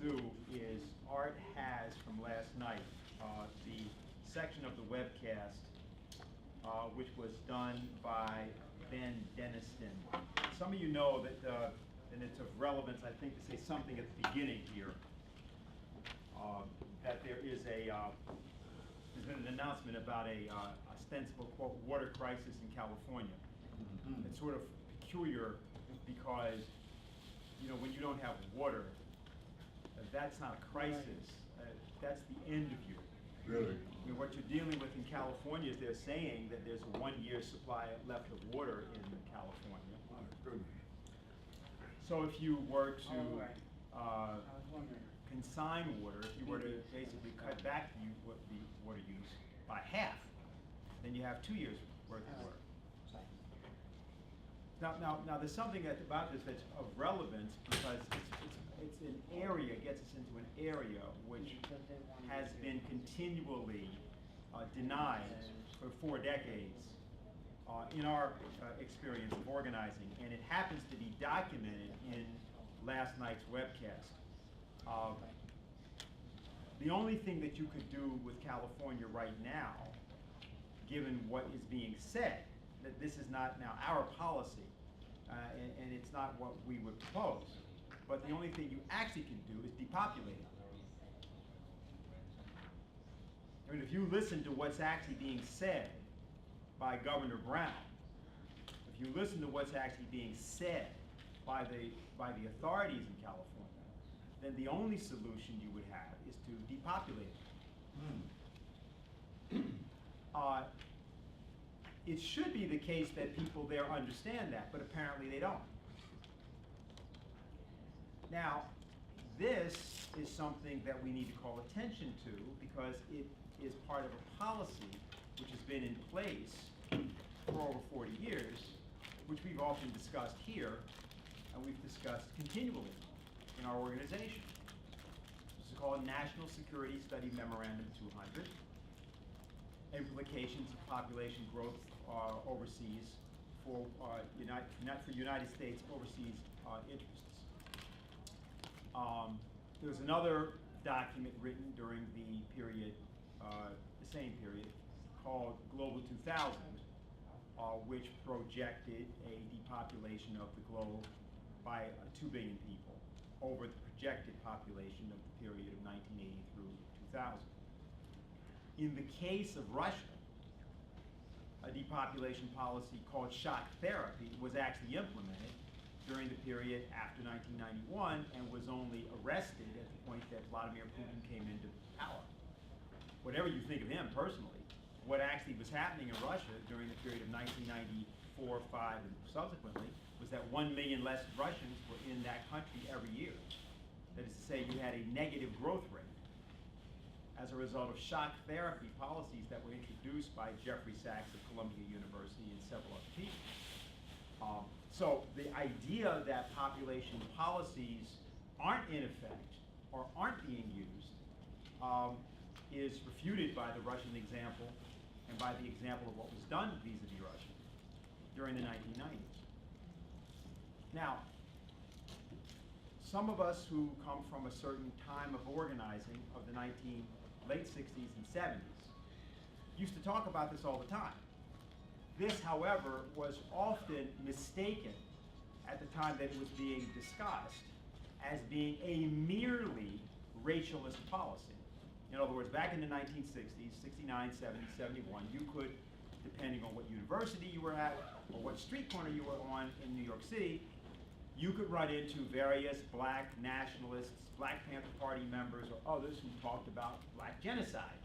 do is Art has from last night the section of the webcast which was done by Ben Deniston. Some of you know that, and it's of relevance, I think, to say something at the beginning here, that there's been an announcement about a ostensible, quote, water crisis in California. Mm-hmm. It's sort of peculiar because, you know, when you don't have water, that's not a crisis. That's the end of you. Really? I mean, what you're dealing with in California is they're saying that there's a 1-year supply left of water in California. My goodness. So if you were to consign water, if you were to basically cut back the water use by half, then you have 2 years worth of water. Now, there's something about this that's of relevance because it's an area, gets us into an area which has been continually denied for 4 decades in our experience of organizing, and it happens to be documented in last night's webcast. The only thing that you could do with California right now, given what is being said, that this is not now our policy, and it's not what we would propose, but the only thing you actually can do is depopulate it. I mean, if you listen to what's actually being said by Governor Brown, if you listen to what's actually being said by the authorities in California, then the only solution you would have is to depopulate it. It should be the case that people there understand that, but apparently they don't. Now, this is something that we need to call attention to because it is part of a policy which has been in place for over 40 years, which we've often discussed here, and we've discussed continually in our organization. This is called National Security Study Memorandum 200. Implications of population growth overseas for United States overseas interests. There was another document written during the period, the same period, called Global 2000, which projected a depopulation of the globe by 2 billion people over the projected population of the period of 1980 through 2000. In the case of Russia, a depopulation policy called shock therapy was actually implemented during the period after 1991 and was only arrested at the point that Vladimir Putin came into power. Whatever you think of him personally, what actually was happening in Russia during the period of 1994, 5, and subsequently was that 1 million less Russians were in that country every year. That is to say, you had a negative growth rate as a result of shock therapy policies that were introduced by Jeffrey Sachs of Columbia University and several other people. So the idea that population policies aren't in effect or aren't being used is refuted by the Russian example and by the example of what was done vis-a-vis Russia during the 1990s. Now, some of us who come from a certain time of organizing of the late 60s and 70s used to talk about this all the time. This, however, was often mistaken at the time that it was being discussed as being a merely racialist policy. In other words, back in the 1960s, 69, 70, 71, you could, depending on what university you were at or what street corner you were on in New York City, you could run into various black nationalists, Black Panther Party members, or others who talked about black genocide.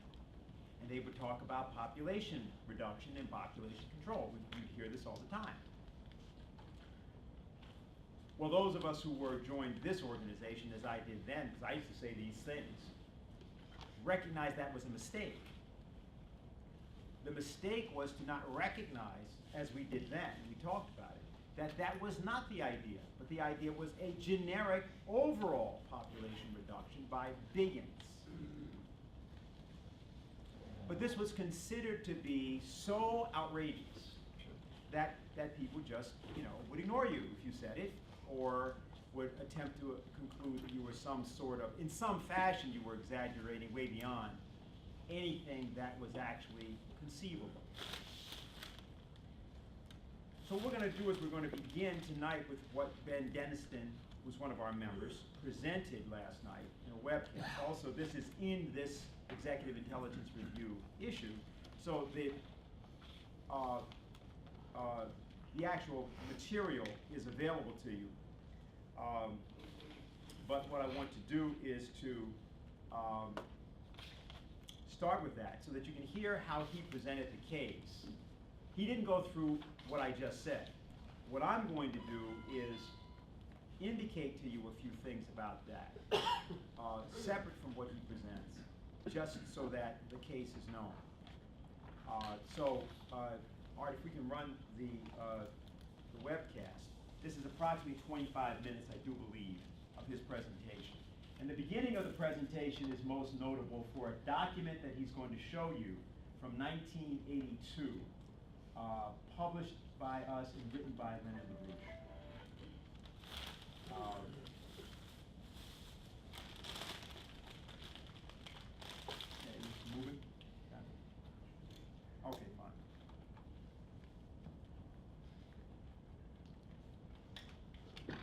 And they would talk about population reduction and population control. You'd hear this all the time. Well, those of us who joined this organization, as I did then, because I used to say these things, recognized that was a mistake. The mistake was to not recognize, as we did then, and we talked about it, that was not the idea, but the idea was a generic overall population reduction by billions. But this was considered to be so outrageous that people just, would ignore you if you said it, or would attempt to conclude that you were some sort of, in some fashion, you were exaggerating way beyond anything that was actually conceivable. So what we're going to do is we're going to begin tonight with what Ben Deniston, who's one of our members, presented last night in a webcast. Also, this is in this Executive Intelligence Review issue, so the actual material is available to you. But what I want to do is to start with that so that you can hear how he presented the case. He didn't go through what I just said. What I'm going to do is indicate to you a few things about that, separate from what he presents, just so that the case is known. Art, if we can run the webcast. This is approximately 25 minutes, I do believe, of his presentation. And the beginning of the presentation is most notable for a document that he's going to show you from 1982, published by us and written by Leonard LaRouche. Move it? Okay, fine. Good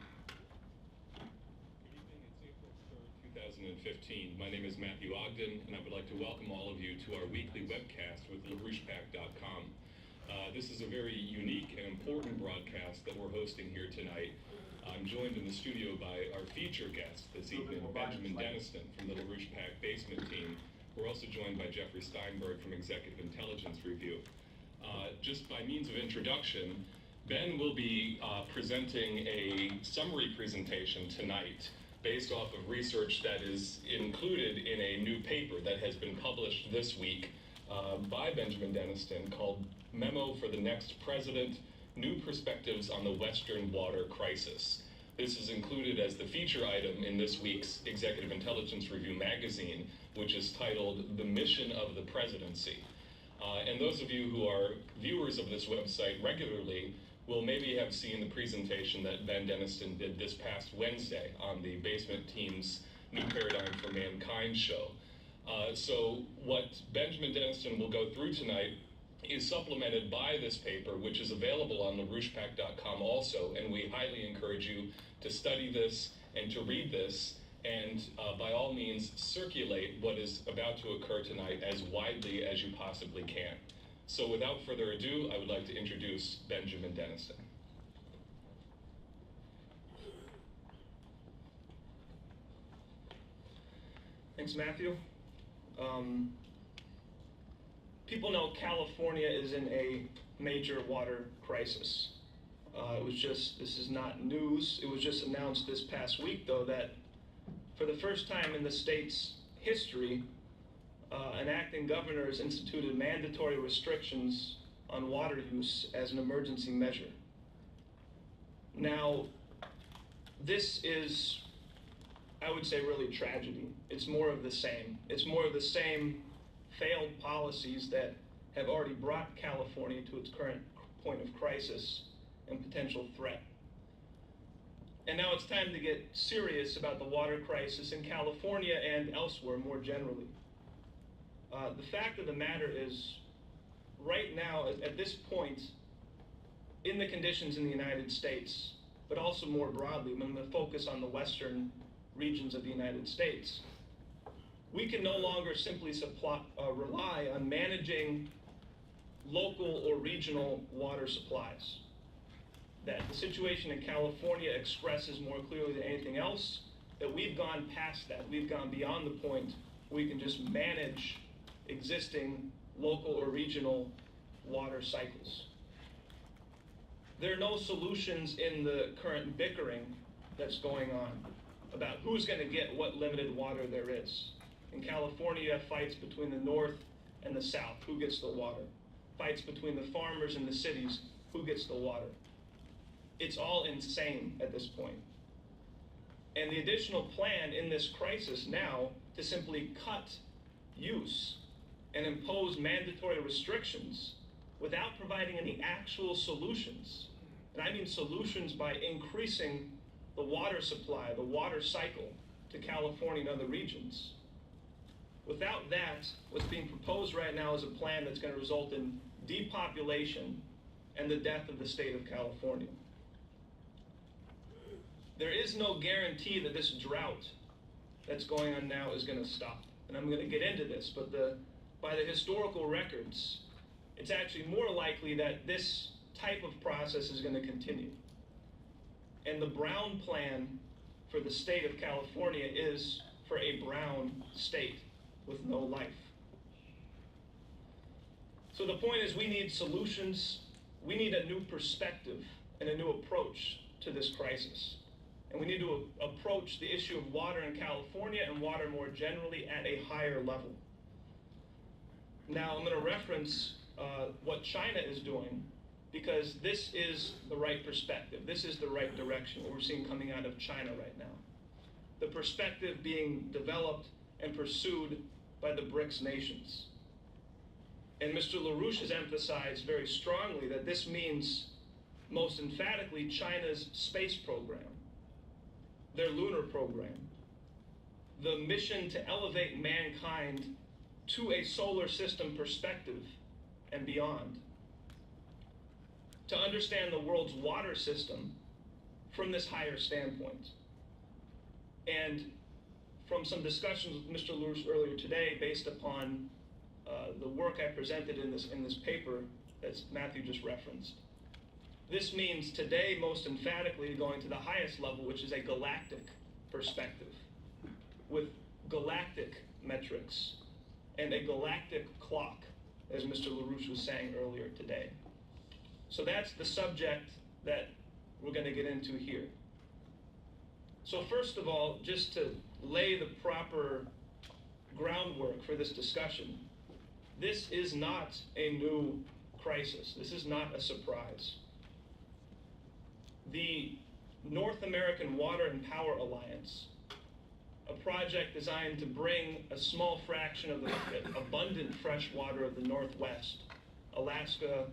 evening, it's April 3rd, 2015. My name is Matthew Ogden, and I would like to welcome all of you to our weekly webcast with LaRouchePAC.com. This is a very unique and important broadcast that we're hosting here tonight. I'm joined in the studio by our feature guest this evening, Benjamin Deniston from the LaRouchePAC basement team. We're also joined by Jeffrey Steinberg from Executive Intelligence Review. Just by means of introduction, Ben will be presenting a summary presentation tonight based off of research that is included in a new paper that has been published this week by Benjamin Deniston called Memo for the Next President, New Perspectives on the Western Water Crisis. This is included as the feature item in this week's Executive Intelligence Review magazine, which is titled The Mission of the Presidency. And those of you who are viewers of this website regularly will maybe have seen the presentation that Ben Deniston did this past Wednesday on the basement team's New Paradigm for Mankind show. So what Benjamin Deniston will go through tonight is supplemented by this paper, which is available on LaRouchePAC.com also, and we highly encourage you to study this and to read this, and by all means circulate what is about to occur tonight as widely as you possibly can. So without further ado, I would like to introduce Benjamin Deniston. Thanks, Matthew. People know California is in a major water crisis. This is not news. It was just announced this past week, though, that for the first time in the state's history, an acting governor has instituted mandatory restrictions on water use as an emergency measure. Now, this is, I would say, really tragedy. It's more of the same. It's more of the same failed policies that have already brought California to its current point of crisis and potential threat. And now it's time to get serious about the water crisis in California and elsewhere more generally. The fact of the matter is, right now, at this point, in the conditions in the United States, but also more broadly, I'm going to focus on the western regions of the United States, we can no longer simply rely on managing local or regional water supplies. That the situation in California expresses more clearly than anything else that we've gone past that. We've gone beyond the point where we can just manage existing local or regional water cycles. There are no solutions in the current bickering that's going on about who's going to get what limited water there is. In California, you have fights between the north and the south, who gets the water. Fights between the farmers and the cities, who gets the water. It's all insane at this point. And the additional plan in this crisis now to simply cut use and impose mandatory restrictions without providing any actual solutions. And I mean solutions by increasing the water supply, the water cycle, to California and other regions. Without that, what's being proposed right now is a plan that's going to result in depopulation and the death of the state of California. There is no guarantee that this drought that's going on now is going to stop. And I'm going to get into this, but by the historical records, it's actually more likely that this type of process is going to continue. And the Brown Plan for the state of California is for a brown state with no life. So the point is, we need solutions. We need a new perspective and a new approach to this crisis. And we need to approach the issue of water in California and water more generally at a higher level. Now, I'm going to reference what China is doing, because this is the right perspective. This is the right direction, what we're seeing coming out of China right now. The perspective being developed and pursued by the BRICS nations. And Mr. LaRouche has emphasized very strongly that this means, most emphatically, China's space program, their lunar program, the mission to elevate mankind to a solar system perspective and beyond, to understand the world's water system from this higher standpoint. And from some discussions with Mr. LaRouche earlier today, based upon the work I presented in this paper that Matthew just referenced, this means today, most emphatically, going to the highest level, which is a galactic perspective, with galactic metrics and a galactic clock, as Mr. LaRouche was saying earlier today. So that's the subject that we're going to get into here. So first of all, just to lay the proper groundwork for this discussion, this is not a new crisis. This is not a surprise. The North American Water and Power Alliance, a project designed to bring a small fraction of the abundant fresh water of the Northwest, Alaska,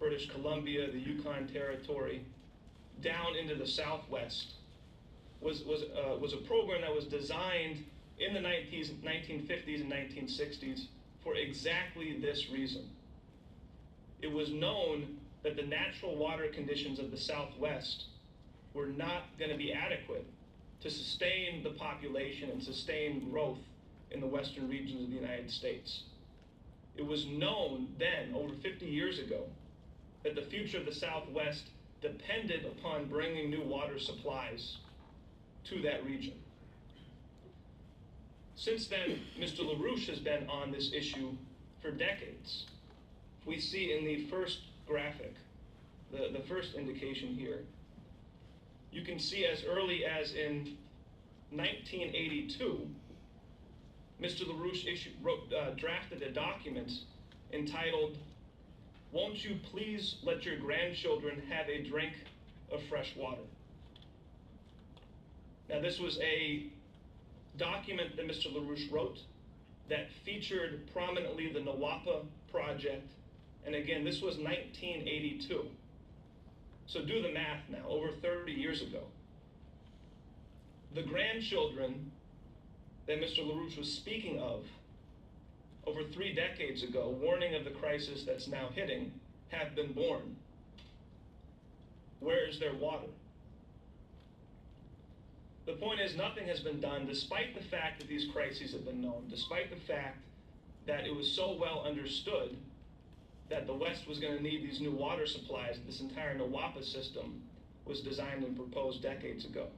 British Columbia, the Yukon Territory, down into the Southwest, was a program that was designed in the 1950s and 1960s for exactly this reason. It was known that the natural water conditions of the Southwest were not going to be adequate to sustain the population and sustain growth in the western regions of the United States. It was known then, over 50 years ago, that the future of the Southwest depended upon bringing new water supplies to that region. Since then, Mr. LaRouche has been on this issue for decades. We see in the first graphic, the first indication here, you can see as early as in 1982, Mr. LaRouche drafted a document entitled, "Won't you please let your grandchildren have a drink of fresh water?" Now, this was a document that Mr. LaRouche wrote that featured prominently the NWAPA project. And again, this was 1982. So do the math now, over 30 years ago. The grandchildren that Mr. LaRouche was speaking of over 3 decades ago, warning of the crisis that's now hitting, have been born. Where is their water? The point is, nothing has been done, despite the fact that these crises have been known, despite the fact that it was so well understood that the West was going to need these new water supplies. This entire NWAPA system was designed and proposed decades ago.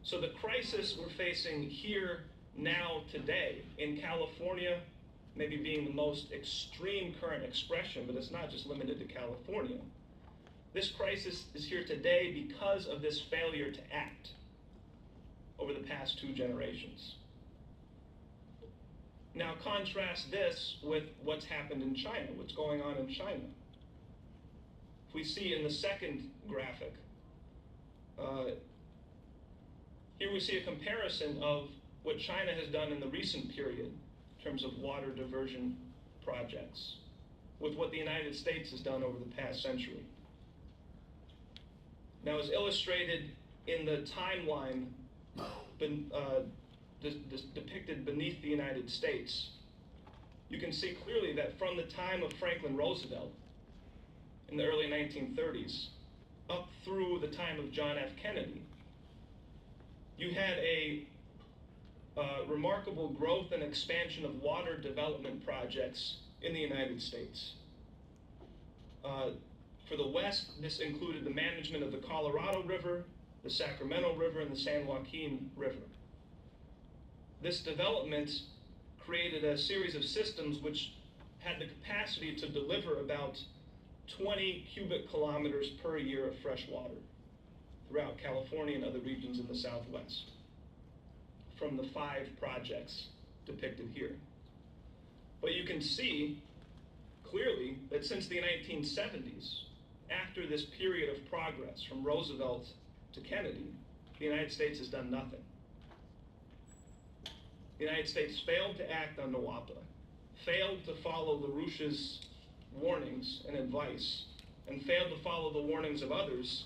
So the crisis we're facing here, now, today, in California, maybe being the most extreme current expression, but it's not just limited to California. This crisis is here today because of this failure to act over the past 2 generations. Now contrast this with what's happened in China, what's going on in China. If we see in the second graphic, here we see a comparison of what China has done in the recent period in terms of water diversion projects with what the United States has done over the past century. Now, as illustrated in the timeline depicted beneath the United States, you can see clearly that from the time of Franklin Roosevelt in the early 1930s up through the time of John F. Kennedy, you had a remarkable growth and expansion of water development projects in the United States. For the West, this included the management of the Colorado River, the Sacramento River, and the San Joaquin River. This development created a series of systems which had the capacity to deliver about 20 cubic kilometers per year of fresh water throughout California and other regions in the Southwest, from the 5 projects depicted here. But you can see clearly that since the 1970s, after this period of progress from Roosevelt to Kennedy, the United States has done nothing. The United States failed to act on NWAPA, failed to follow LaRouche's warnings and advice, and failed to follow the warnings of others,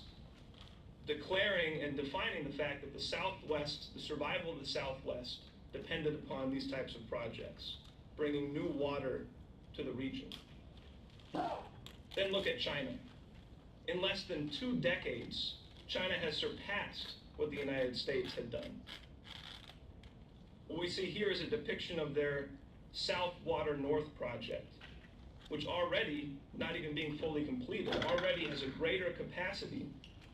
declaring and defining the fact that the Southwest, the survival of the Southwest, depended upon these types of projects, bringing new water to the region. Then look at China. In less than 2 decades, China has surpassed what the United States had done. What we see here is a depiction of their South Water North project, which already, not even being fully completed, already has a greater capacity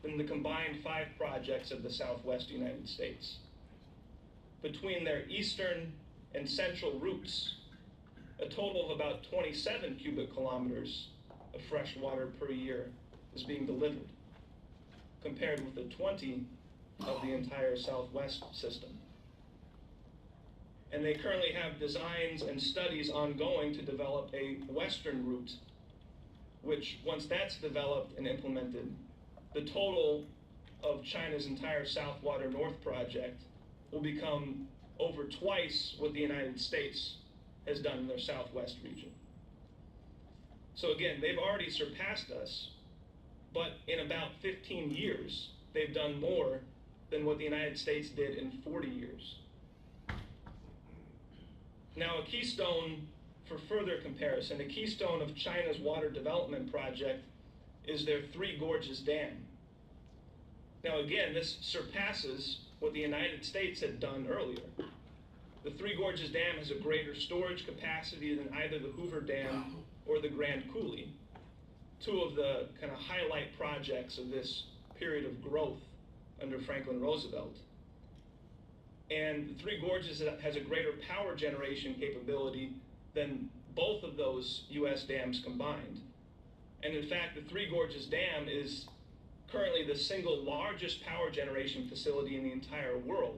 than the combined 5 projects of the Southwest United States. Between their eastern and central routes, a total of about 27 cubic kilometers of fresh water per year is being delivered, compared with the 20 of the entire Southwest system. And they currently have designs and studies ongoing to develop a western route, which, once that's developed and implemented, the total of China's entire South Water North project will become over twice what the United States has done in their Southwest region. So again, they've already surpassed us, but in about 15 years, they've done more than what the United States did in 40 years. Now, a keystone, for further comparison, a keystone of China's water development project is their Three Gorges Dam. Now again, this surpasses what the United States had done earlier. The Three Gorges Dam has a greater storage capacity than either the Hoover Dam or the Grand Coulee, 2 of the kind of highlight projects of this period of growth under Franklin Roosevelt. And the Three Gorges has a greater power generation capability than both of those U.S. dams combined. And in fact, the Three Gorges Dam is currently the single largest power generation facility in the entire world,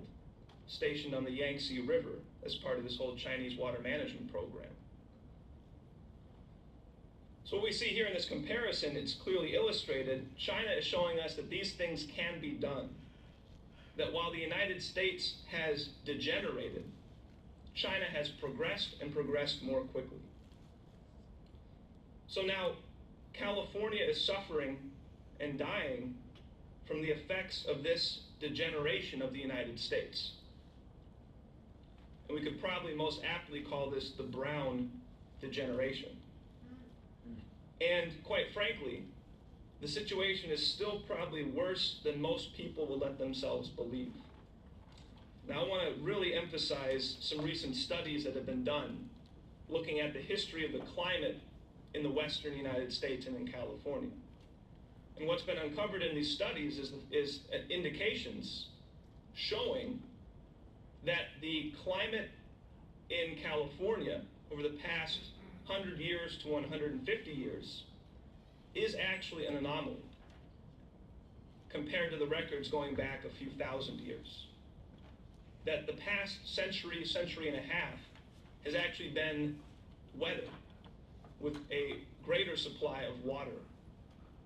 stationed on the Yangtze River as part of this whole Chinese water management program. So what we see here in this comparison, it's clearly illustrated. China is showing us that these things can be done. That while the United States has degenerated, China has progressed and progressed more quickly. So now, California is suffering and dying from the effects of this degeneration of the United States. And we could probably most aptly call this the brown degeneration. And quite frankly, the situation is still probably worse than most people will let themselves believe. Now I want to really emphasize some recent studies that have been done looking at the history of the climate in the western United States and in California. And what's been uncovered in these studies is indications showing that the climate in California over the past 100 years to 150 years is actually an anomaly compared to the records going back a few thousand years. That the past century, century and a half has actually been weather with a greater supply of water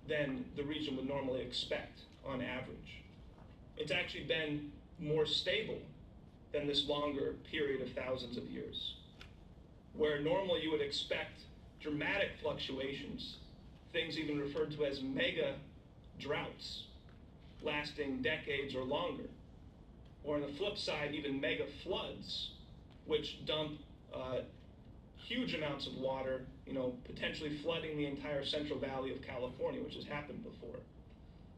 than the region would normally expect on average. It's actually been more stable than this longer period of thousands of years, where normally you would expect dramatic fluctuations, things even referred to as mega droughts, lasting decades or longer. or on the flip side, even mega floods, which dump huge amounts of water, potentially flooding the entire Central Valley of California, which has happened before.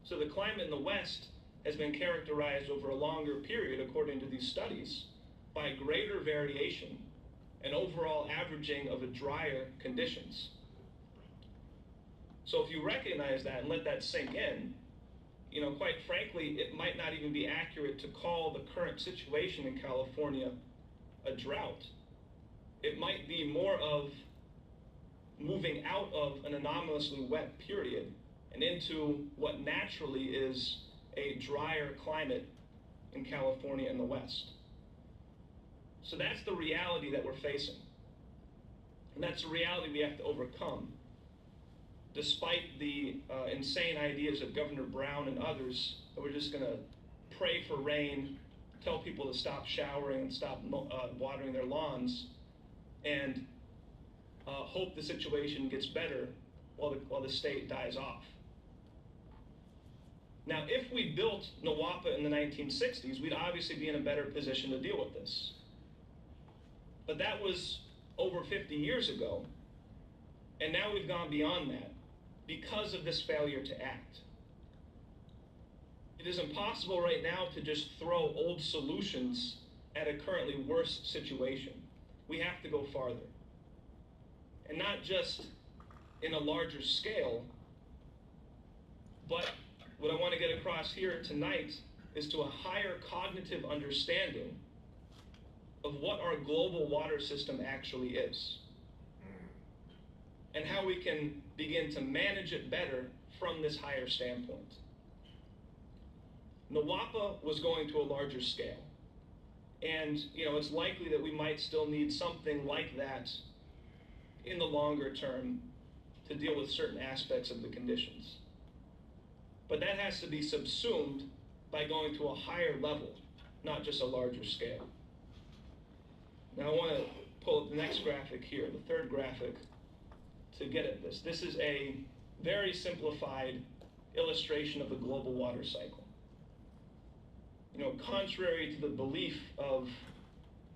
So the climate in the West has been characterized over a longer period, according to these studies, by greater variation and overall averaging of a drier conditions. So if you recognize that and let that sink in, quite frankly, it might not even be accurate to call the current situation in California a drought. It might be more of moving out of an anomalously wet period and into what naturally is a drier climate in California and the West. So that's the reality that we're facing. And that's a reality we have to overcome. Despite the insane ideas of Governor Brown and others that we're just going to pray for rain, tell people to stop showering and stop watering their lawns, and hope the situation gets better while the state dies off. Now, if we built NWAPA in the 1960s, we'd obviously be in a better position to deal with this. But that was over 50 years ago, and now we've gone beyond that because of this failure to act. It is impossible right now to just throw old solutions at a currently worse situation. We have to go farther. And not just in a larger scale, but what I want to get across here tonight is to a higher cognitive understanding of what our global water system actually is, and how we can begin to manage it better from this higher standpoint. NWAPA was going to a larger scale, and it's likely that we might still need something like that in the longer term to deal with certain aspects of the conditions. But that has to be subsumed by going to a higher level, not just a larger scale. Now I want to pull up the next graphic here, the third graphic, to get at this. This is a very simplified illustration of the global water cycle. Contrary to the belief of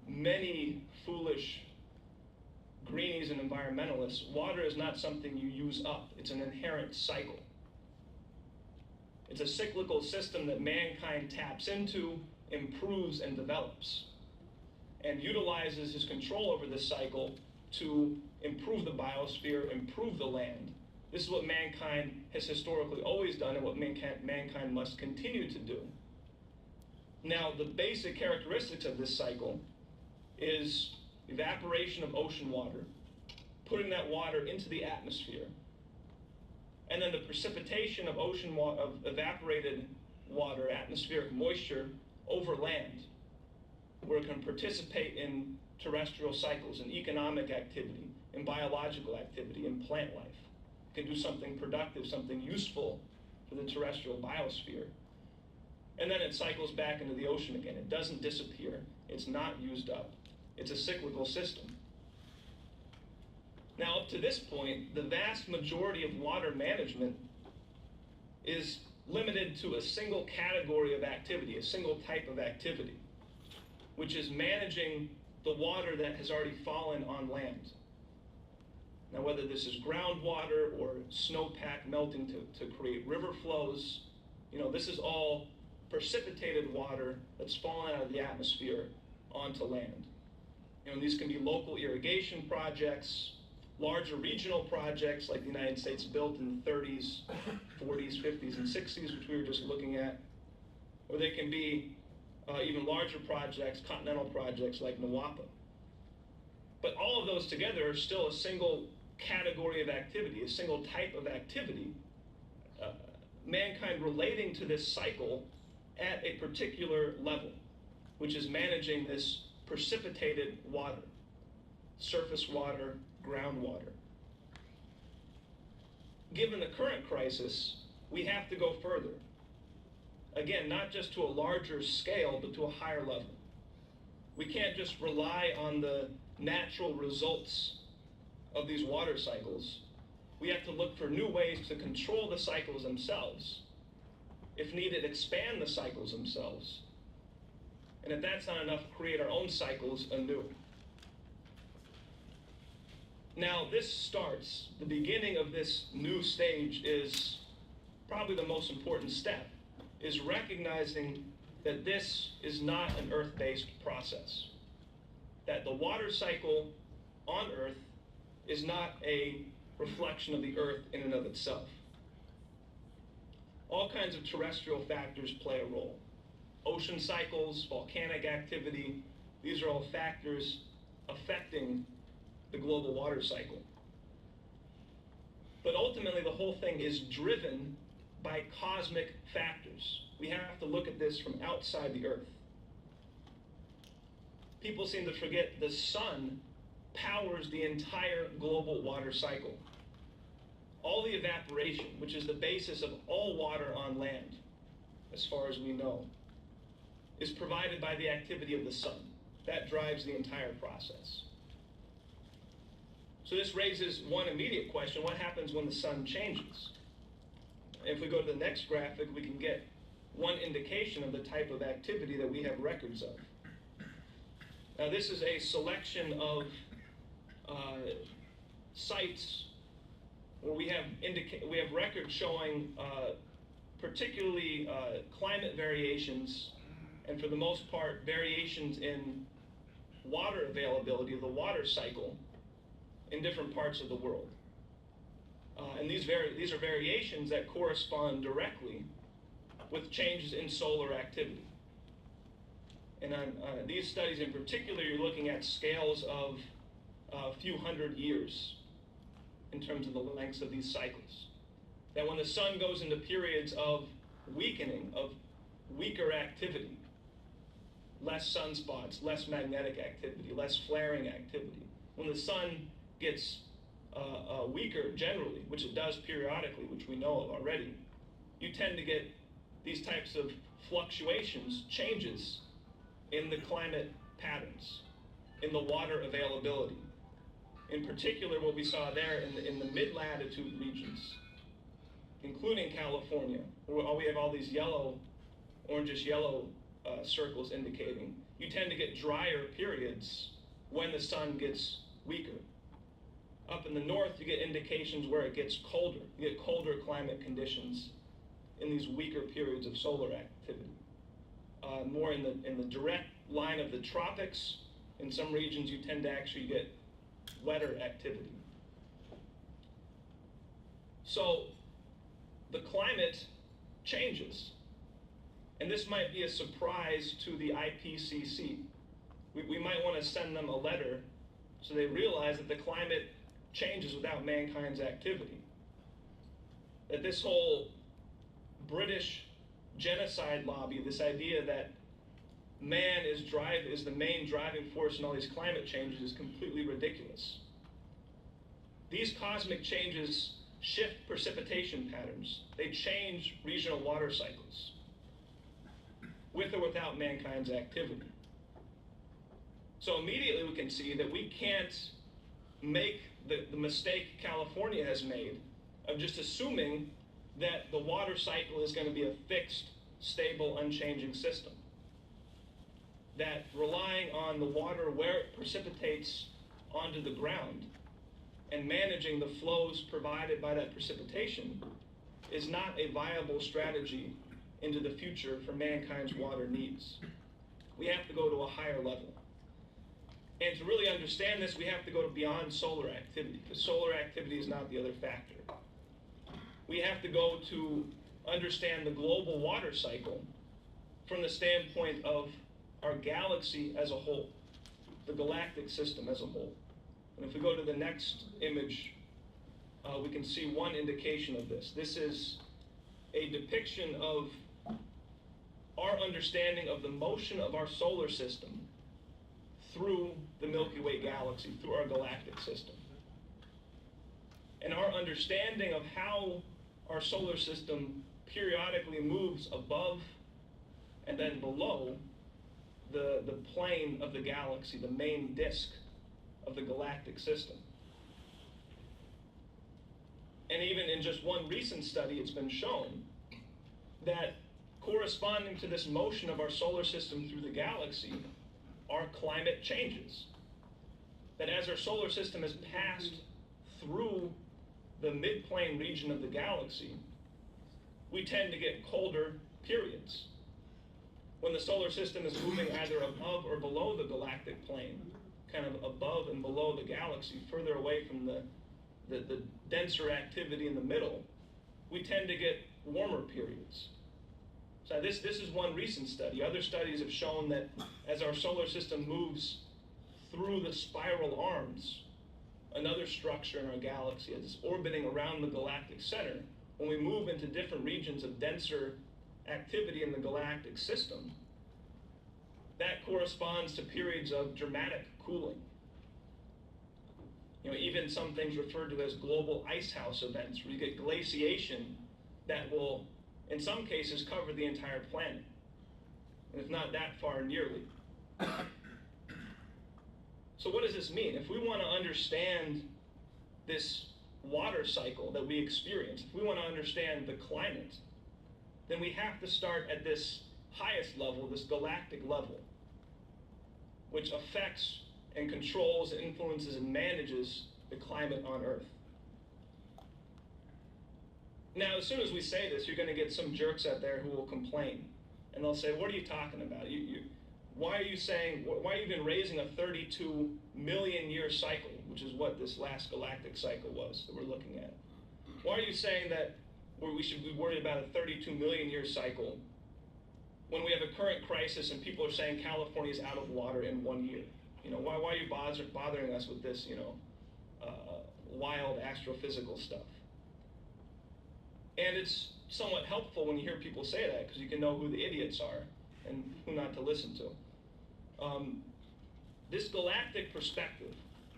many foolish greenies and environmentalists, water is not something you use up. It's an inherent cycle. It's a cyclical system that mankind taps into, improves, and develops, and utilizes his control over this cycle to improve the biosphere, improve the land. This is what mankind has historically always done and what mankind must continue to do. Now, the basic characteristics of this cycle is evaporation of ocean water, putting that water into the atmosphere, and then the precipitation of of evaporated water, atmospheric moisture, over land, where it can participate in terrestrial cycles, in economic activity, in biological activity, in plant life. It can do something productive, something useful for the terrestrial biosphere. And then it cycles back into the ocean again. It doesn't disappear. It's not used up. It's a cyclical system. Now, up to this point, the vast majority of water management is limited to a single category of activity, a single type of activity, which is managing the water that has already fallen on land. Now, whether this is groundwater or snowpack melting to create river flows, this is all precipitated water that's fallen out of the atmosphere onto land. These can be local irrigation projects, larger regional projects like the United States built in the 30s, 40s, 50s, and 60s, which we were just looking at. Or they can be even larger projects, continental projects like NWAPA. But all of those together are still a single category of activity, a single type of activity. Mankind relating to this cycle at a particular level, which is managing this precipitated water, surface water, groundwater. Given the current crisis, we have to go further. Again, not just to a larger scale, but to a higher level. We can't just rely on the natural results of these water cycles. We have to look for new ways to control the cycles themselves. If needed, expand the cycles themselves. And if that's not enough, create our own cycles anew. Now, the beginning of this new stage is probably the most important step, is recognizing that this is not an Earth-based process. That the water cycle on Earth is not a reflection of the Earth in and of itself. All kinds of terrestrial factors play a role. Ocean cycles, volcanic activity, these are all factors affecting the global water cycle. But ultimately, the whole thing is driven by cosmic factors. We have to look at this from outside the Earth. People seem to forget the sun powers the entire global water cycle. All the evaporation, which is the basis of all water on land, as far as we know, is provided by the activity of the sun. That drives the entire process. So this raises one immediate question: what happens when the sun changes? If we go to the next graphic, we can get one indication of the type of activity that we have records of. Now, this is a selection of sites where we have records showing particularly climate variations, and for the most part, variations in water availability of the water cycle in different parts of the world. And these are variations that correspond directly with changes in solar activity. And on these studies in particular, you're looking at scales of a few hundred years in terms of the lengths of these cycles. That when the sun goes into periods of weakening, of weaker activity, less sunspots, less magnetic activity, less flaring activity, when the sun gets weaker generally, which it does periodically, which we know of already, you tend to get these types of fluctuations, changes in the climate patterns, in the water availability. In particular, what we saw there in the mid-latitude regions, including California, where we have all these yellow, orangish yellow circles indicating, you tend to get drier periods when the sun gets weaker. Up in the north, you get indications where it gets colder. You get colder climate conditions in these weaker periods of solar activity. More in the direct line of the tropics, in some regions you tend to actually get wetter activity. So the climate changes. And this might be a surprise to the IPCC. We might want to send them a letter so they realize that the climate changes without mankind's activity. That this whole British genocide lobby, this idea that man is the main driving force in all these climate changes, is completely ridiculous. These cosmic changes shift precipitation patterns. They change regional water cycles, with or without mankind's activity. So immediately we can see that we can't make the mistake California has made of just assuming that the water cycle is going to be a fixed, stable, unchanging system. That relying on the water where it precipitates onto the ground and managing the flows provided by that precipitation is not a viable strategy into the future for mankind's water needs. We have to go to a higher level. And to really understand this, we have to go beyond solar activity, because solar activity is not the other factor. We have to go to understand the global water cycle from the standpoint of our galaxy as a whole, the galactic system as a whole. And if we go to the next image, we can see one indication of this. This is a depiction of our understanding of the motion of our solar system through the Milky Way galaxy, through our galactic system. And our understanding of how our solar system periodically moves above and then below the plane of the galaxy, the main disk of the galactic system. And even in just one recent study, it's been shown that corresponding to this motion of our solar system through the galaxy are climate changes. That as our solar system has passed through the midplane region of the galaxy, we tend to get colder periods. When the solar system is moving either above or below the galactic plane, kind of above and below the galaxy, further away from the denser activity in the middle, we tend to get warmer periods. So this is one recent study. Other studies have shown that as our solar system moves through the spiral arms, another structure in our galaxy, as it's orbiting around the galactic center, when we move into different regions of denser activity in the galactic system, that corresponds to periods of dramatic cooling. You know, even some things referred to as global icehouse events, where you get glaciation that will, in some cases, cover the entire planet. And if not that far, nearly. So what does this mean? If we want to understand this water cycle that we experience, if we want to understand the climate, then we have to start at this highest level, this galactic level, which affects and controls and influences and manages the climate on Earth. Now, as soon as we say this, you're going to get some jerks out there who will complain. And they'll say, what are you talking about? Why are you saying, why are you even raising a 32 million year cycle, which is what this last galactic cycle was that we're looking at? Why are you saying that we should be worried about a 32 million year cycle when we have a current crisis and people are saying California is out of water in 1 year? You know, why are you bothering us with this, you know, wild astrophysical stuff? And it's somewhat helpful when you hear people say that, because you can know who the idiots are and who not to listen to. This galactic perspective,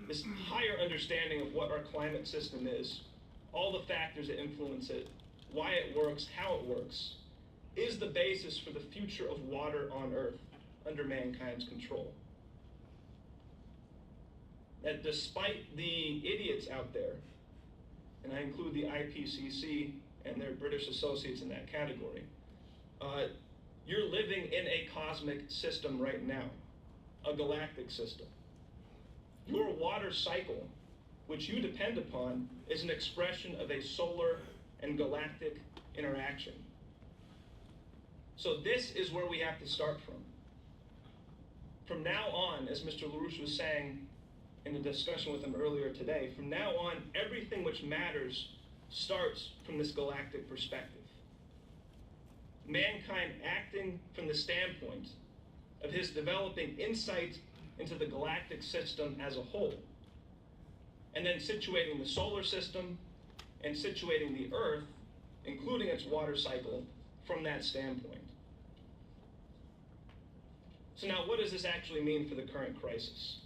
this higher understanding of what our climate system is, all the factors that influence it, why it works, how it works, is the basis for the future of water on Earth under mankind's control. That despite the idiots out there, and I include the IPCC and their British associates in that category, you're living in a cosmic system right now, a galactic system. Your water cycle, which you depend upon, is an expression of a solar and galactic interaction. So this is where we have to start from. From now on, as Mr. LaRouche was saying in a discussion with him earlier today, from now on, everything which matters starts from this galactic perspective. Mankind acting from the standpoint of his developing insight into the galactic system as a whole, and then situating the solar system and situating the Earth, including its water cycle, from that standpoint. So now, what does this actually mean for the current crisis?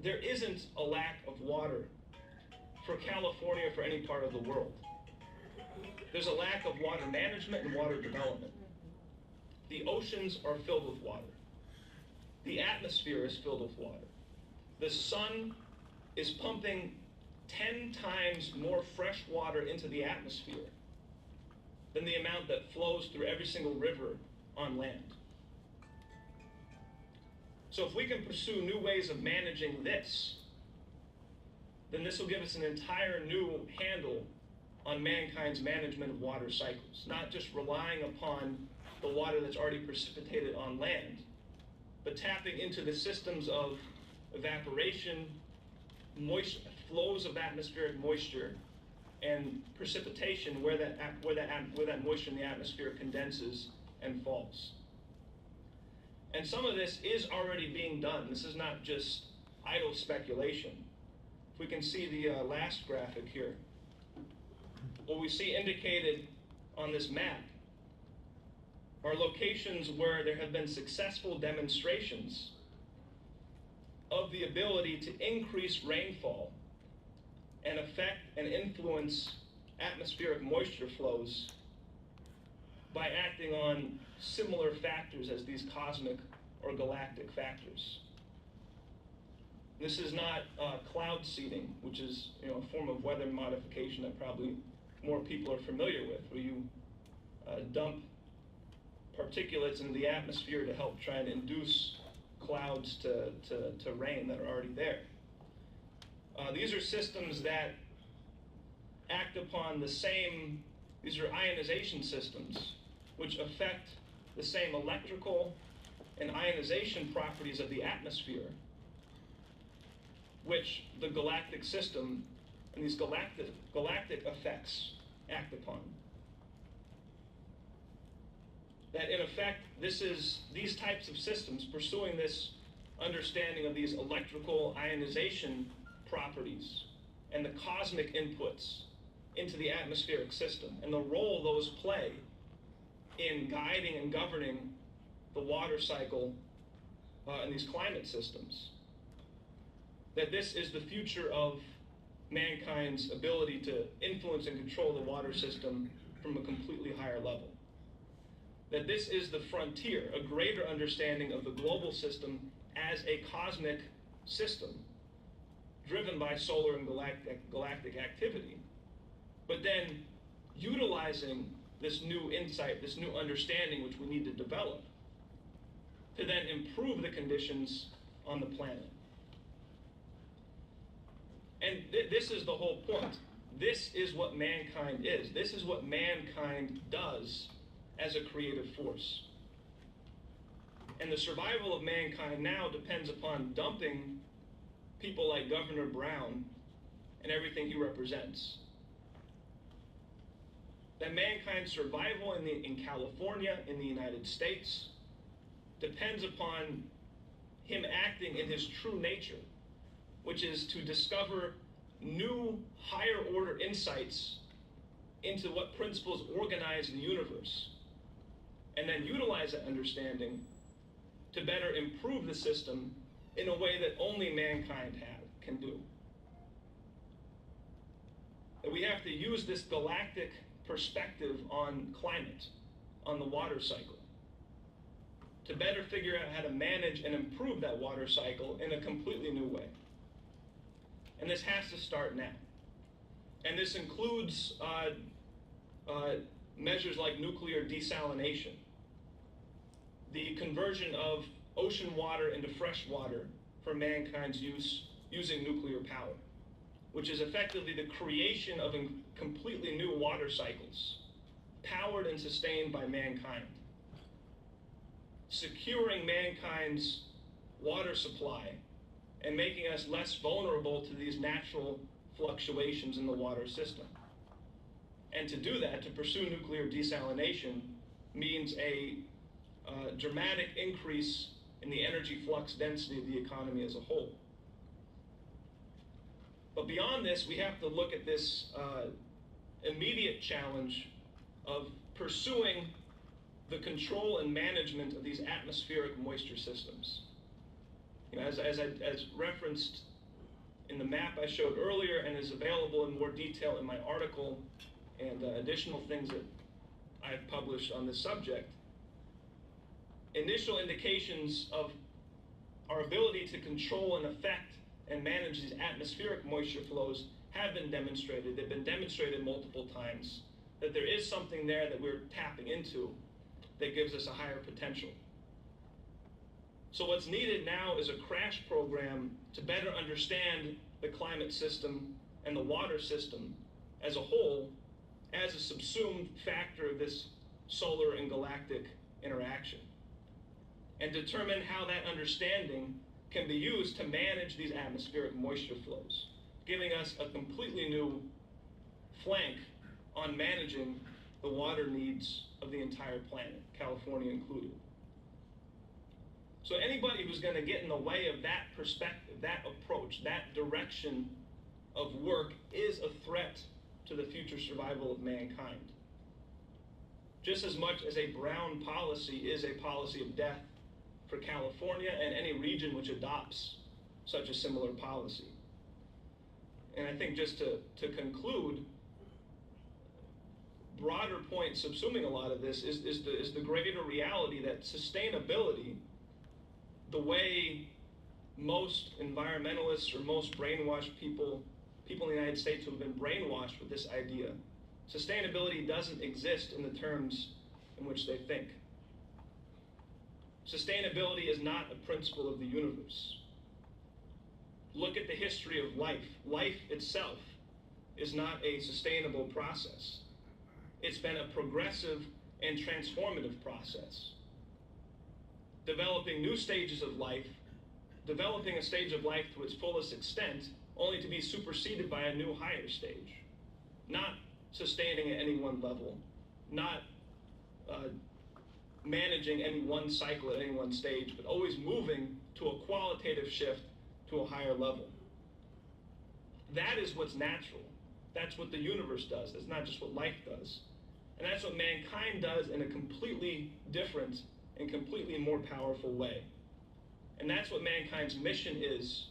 There isn't a lack of water for California or for any part of the world. There's a lack of water management and water development. The oceans are filled with water. The atmosphere is filled with water. The sun is pumping 10 times more fresh water into the atmosphere than the amount that flows through every single river on land. So if we can pursue new ways of managing this, then this will give us an entire new handle on mankind's management of water cycles, not just relying upon the water that's already precipitated on land, but tapping into the systems of evaporation, moisture, flows of atmospheric moisture, and precipitation where that moisture in the atmosphere condenses and falls. And some of this is already being done. This is not just idle speculation. If we can see the last graphic here, what we see indicated on this map are locations where there have been successful demonstrations of the ability to increase rainfall and affect and influence atmospheric moisture flows by acting on similar factors as these cosmic or galactic factors. This is not cloud seeding, which is a form of weather modification that probably more people are familiar with, where you dump particulates into the atmosphere to help try and induce clouds to rain that are already there. These are systems that act upon the same, these are ionization systems, which affect the same electrical and ionization properties of the atmosphere, which the galactic system and these galactic effects act upon. That in effect, these types of systems, pursuing this understanding of these electrical ionization properties and the cosmic inputs into the atmospheric system and the role those play in guiding and governing the water cycle and these climate systems. That this is the future of mankind's ability to influence and control the water system from a completely higher level. That this is the frontier, a greater understanding of the global system as a cosmic system driven by solar and galactic activity, but then utilizing this new insight, this new understanding which we need to develop to then improve the conditions on the planet. And this is the whole point. This is what mankind is. This is what mankind does as a creative force. And the survival of mankind now depends upon dumping people like Governor Brown and everything he represents. That mankind's survival in California, in the United States, depends upon him acting in his true nature, which is to discover new, higher order insights into what principles organize the universe, and then utilize that understanding to better improve the system in a way that only mankind can do. And we have to use this galactic perspective on climate, on the water cycle, to better figure out how to manage and improve that water cycle in a completely new way. And this has to start now. And this includes measures like nuclear desalination, the conversion of ocean water into fresh water for mankind's use using nuclear power, which is effectively the creation of completely new water cycles, powered and sustained by mankind, securing mankind's water supply and making us less vulnerable to these natural fluctuations in the water system. And to do that, to pursue nuclear desalination, means a dramatic increase in the energy flux density of the economy as a whole. But beyond this, we have to look at this immediate challenge of pursuing the control and management of these atmospheric moisture systems. You know, as referenced in the map I showed earlier and is available in more detail in my article and additional things that I've published on this subject, initial indications of our ability to control and affect and manage these atmospheric moisture flows have been demonstrated. They've been demonstrated multiple times, that there is something there that we're tapping into that gives us a higher potential. So what's needed now is a crash program to better understand the climate system and the water system as a whole as a subsumed factor of this solar and galactic interaction, and determine how that understanding can be used to manage these atmospheric moisture flows, giving us a completely new flank on managing the water needs of the entire planet, California included. So anybody who's going to get in the way of that perspective, that approach, that direction of work is a threat to the future survival of mankind. Just as much as a Brown policy is a policy of death for California and any region which adopts such a similar policy. And I think just to conclude, broader point subsuming a lot of this is the greater reality that sustainability, the way most environmentalists or most brainwashed people in the United States who have been brainwashed with this idea, Sustainability doesn't exist in the terms in which they think. Sustainability is not a principle of the universe. Look at the history of life. Life itself is not a sustainable process. It's been a progressive and transformative process. Developing new stages of life, developing a stage of life to its fullest extent, only to be superseded by a new higher stage. Not sustaining at any one level, not managing any one cycle at any one stage, but always moving to a qualitative shift to a higher level. That is what's natural. That's what the universe does. That's not just what life does. And that's what mankind does in a completely different and completely more powerful way. And that's what mankind's mission is.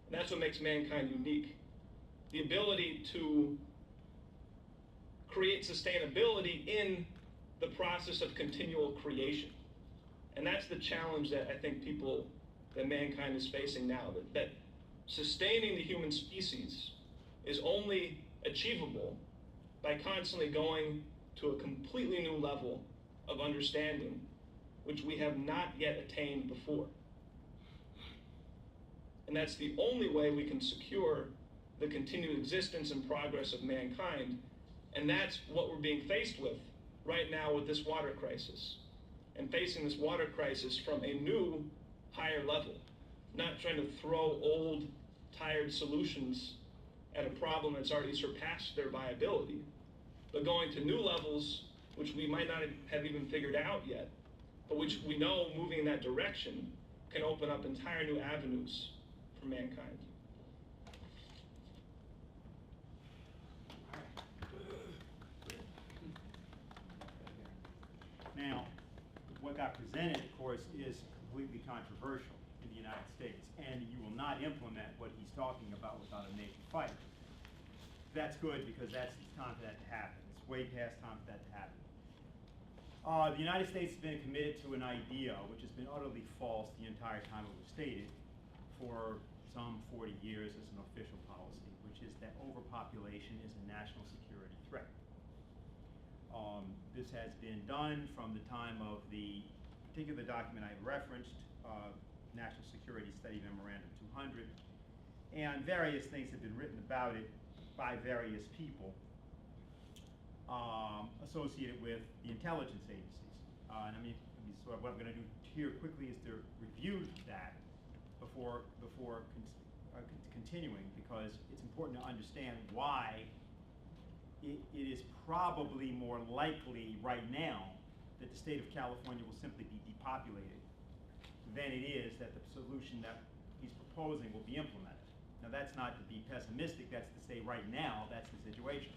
And that's what makes mankind unique. The ability to create sustainability in the process of continual creation. And that's the challenge that I think that mankind is facing now, that sustaining the human species is only achievable by constantly going to a completely new level of understanding, which we have not yet attained before. And that's the only way we can secure the continued existence and progress of mankind. And that's what we're being faced with right now with this water crisis. And facing this water crisis from a new, higher level. Not trying to throw old, tired solutions at a problem that's already surpassed their viability, but going to new levels which we might not have even figured out yet, but which we know moving in that direction can open up entire new avenues for mankind. Now, what got presented, of course, is completely controversial in the United States, and you will not implement what he's talking about without a major fight. That's good, because it's time for that to happen. It's way past time for that to happen. The United States has been committed to an idea which has been utterly false the entire time it was stated for some 40 years as an official policy, which is that overpopulation is a national security threat. This has been done from the time of the particular document I referenced, National Security Study Memorandum 200, and various things have been written about it by various people associated with the intelligence agencies. So what I'm going to do here quickly is to review that before continuing, because it's important to understand why it is probably more likely right now that the state of California will simply be depopulated than it is that the solution that he's proposing will be implemented. Now, that's not to be pessimistic, that's to say right now that's the situation.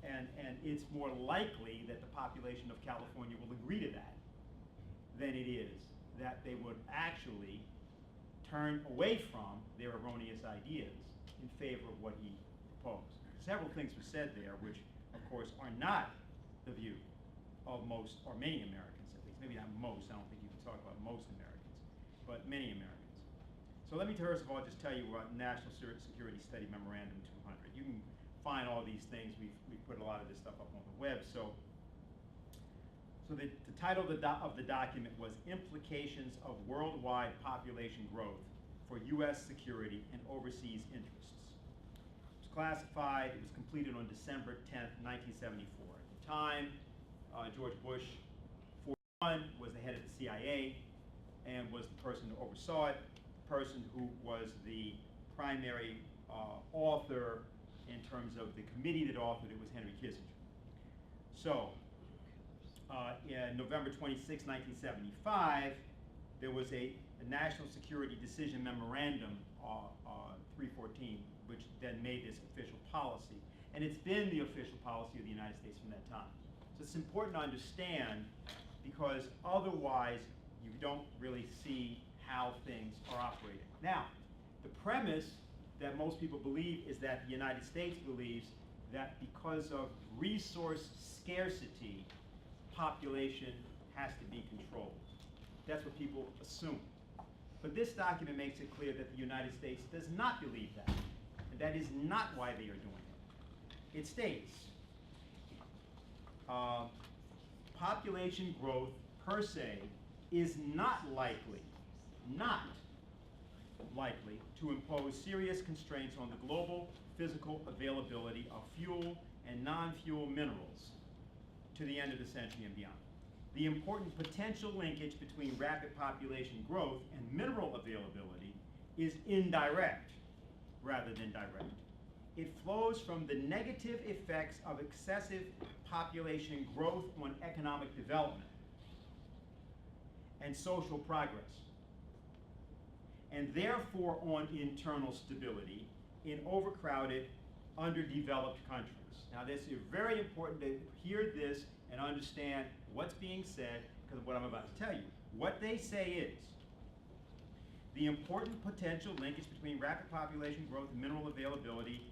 And it's more likely that the population of California will agree to that than it is that they would actually turn away from their erroneous ideas in favor of what he proposed. Several things were said there which, of course, are not the view of most, or many Americans at least. Maybe not most, I don't think you can talk about most Americans, but many Americans. So let me first of all just tell you about National Security Study Memorandum 200. You can find all these things. We've put a lot of this stuff up on the web. So the title of the document was Implications of Worldwide Population Growth for U.S. Security and Overseas Interests. It was classified, it was completed on December 10th, 1974. At the time, George Bush, 41, was the head of the CIA and was the person who oversaw it. The person who was the primary author in terms of the committee that authored it was Henry Kissinger. So, in November 26, 1975, there was a National Security Decision Memorandum 314, which then made this official policy. And it's been the official policy of the United States from that time. So it's important to understand, because otherwise you don't really see how things are operating. Now, the premise that most people believe is that the United States believes that because of resource scarcity, population has to be controlled. That's what people assume. But this document makes it clear that the United States does not believe that. And that is not why they are doing it. It states, population growth per se is not likely to impose serious constraints on the global physical availability of fuel and non-fuel minerals to the end of the century and beyond. The important potential linkage between rapid population growth and mineral availability is indirect rather than direct. It flows from the negative effects of excessive population growth on economic development and social progress, and therefore on internal stability in overcrowded, underdeveloped countries. Now, this is very important to hear this and understand what's being said because of what I'm about to tell you. What they say is the important potential linkage between rapid population growth and mineral availability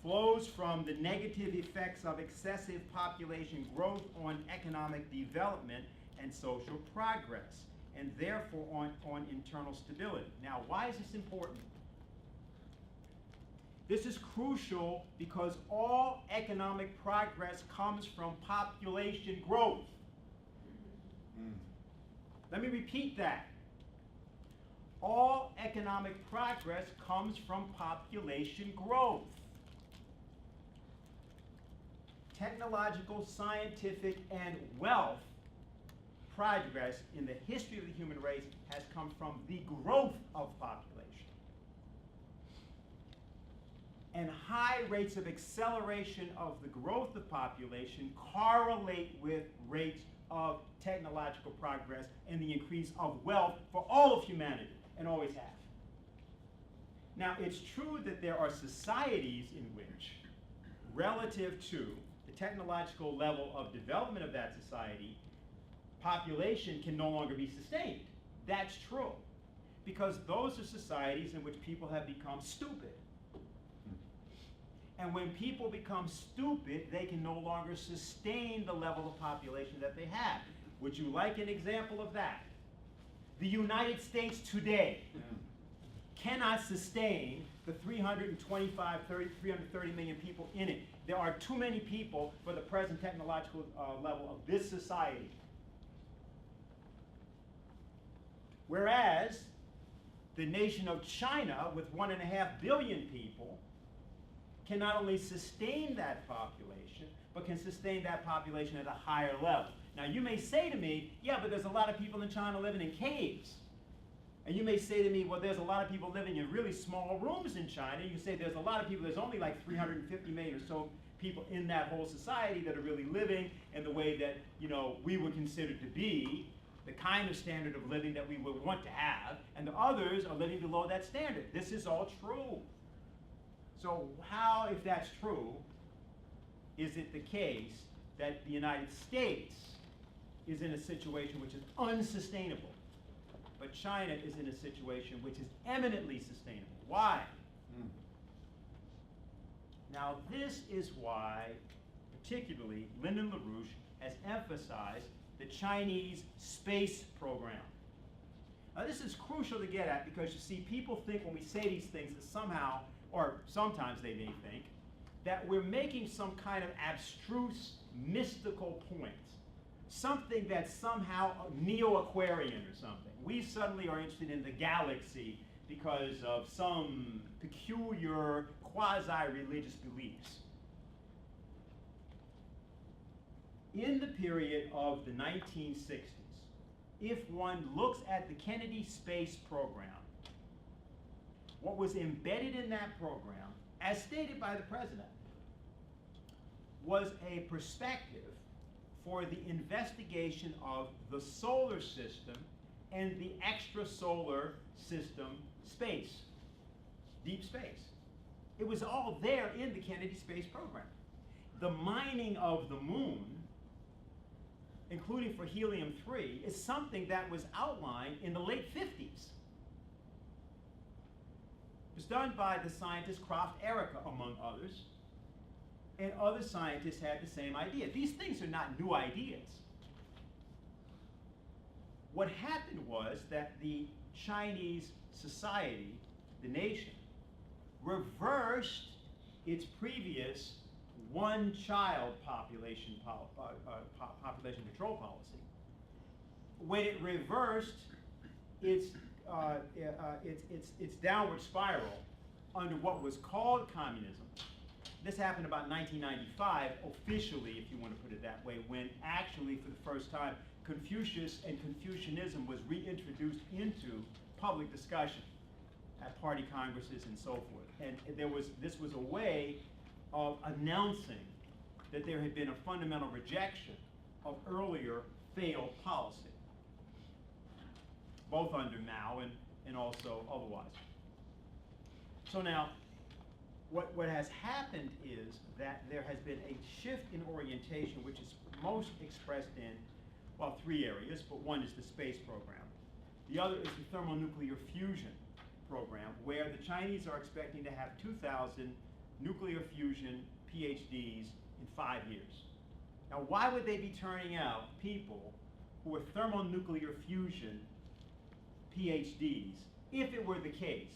flows from the negative effects of excessive population growth on economic development and social progress, and therefore on internal stability. Now, why is this important? This is crucial because all economic progress comes from population growth. Let me repeat that. All economic progress comes from population growth. Technological, scientific, and wealth progress in the history of the human race has come from the growth of population. And high rates of acceleration of the growth of population correlate with rates of technological progress and the increase of wealth for all of humanity, and always have. Now, it's true that there are societies in which, relative to the technological level of development of that society, population can no longer be sustained. That's true. Because those are societies in which people have become stupid. And when people become stupid, they can no longer sustain the level of population that they have. Would you like an example of that? The United States today cannot sustain the 330 million people in it. There are too many people for the present technological level of this society. Whereas the nation of China, with 1.5 billion people, can not only sustain that population, but can sustain that population at a higher level. Now, you may say to me, yeah, but there's a lot of people in China living in caves. And you may say to me, well, there's a lot of people living in really small rooms in China. You say there's a lot of people, there's only like 350 million or so people in that whole society that are really living in the way that, you know, we would consider to be the kind of standard of living that we would want to have, and the others are living below that standard. This is all true. So how, if that's true, is it the case that the United States is in a situation which is unsustainable, but China is in a situation which is eminently sustainable? Why? Now, this is why, particularly, Lyndon LaRouche has emphasized the Chinese space program. Now, this is crucial to get at because, you see, people think when we say these things that somehow, or sometimes they may think, that we're making some kind of abstruse, mystical point. Something that's somehow neo-Aquarian or something. We suddenly are interested in the galaxy because of some peculiar quasi-religious beliefs. In the period of the 1960s, if one looks at the Kennedy space program, what was embedded in that program, as stated by the president, was a perspective for the investigation of the solar system and the extrasolar system space, deep space. It was all there in the Kennedy space program. The mining of the moon, including for helium-3, is something that was outlined in the late 50s. It was done by the scientist Croft Erica, among others, and other scientists had the same idea. These things are not new ideas. What happened was that the Chinese society, the nation, reversed its previous one-child population population control policy. When it reversed its downward spiral under what was called communism. This happened about 1995, officially, if you want to put it that way, when actually, for the first time, Confucius and Confucianism was reintroduced into public discussion at party congresses and so forth. And this was a way of announcing that there had been a fundamental rejection of earlier failed policy, both under Mao and also otherwise. So now, what has happened is that there has been a shift in orientation, which is most expressed in, well, three areas, but one is the space program. The other is the thermonuclear fusion program, where the Chinese are expecting to have 2,000 nuclear fusion PhDs in 5 years. Now, why would they be turning out people who are thermonuclear fusion PhDs if it were the case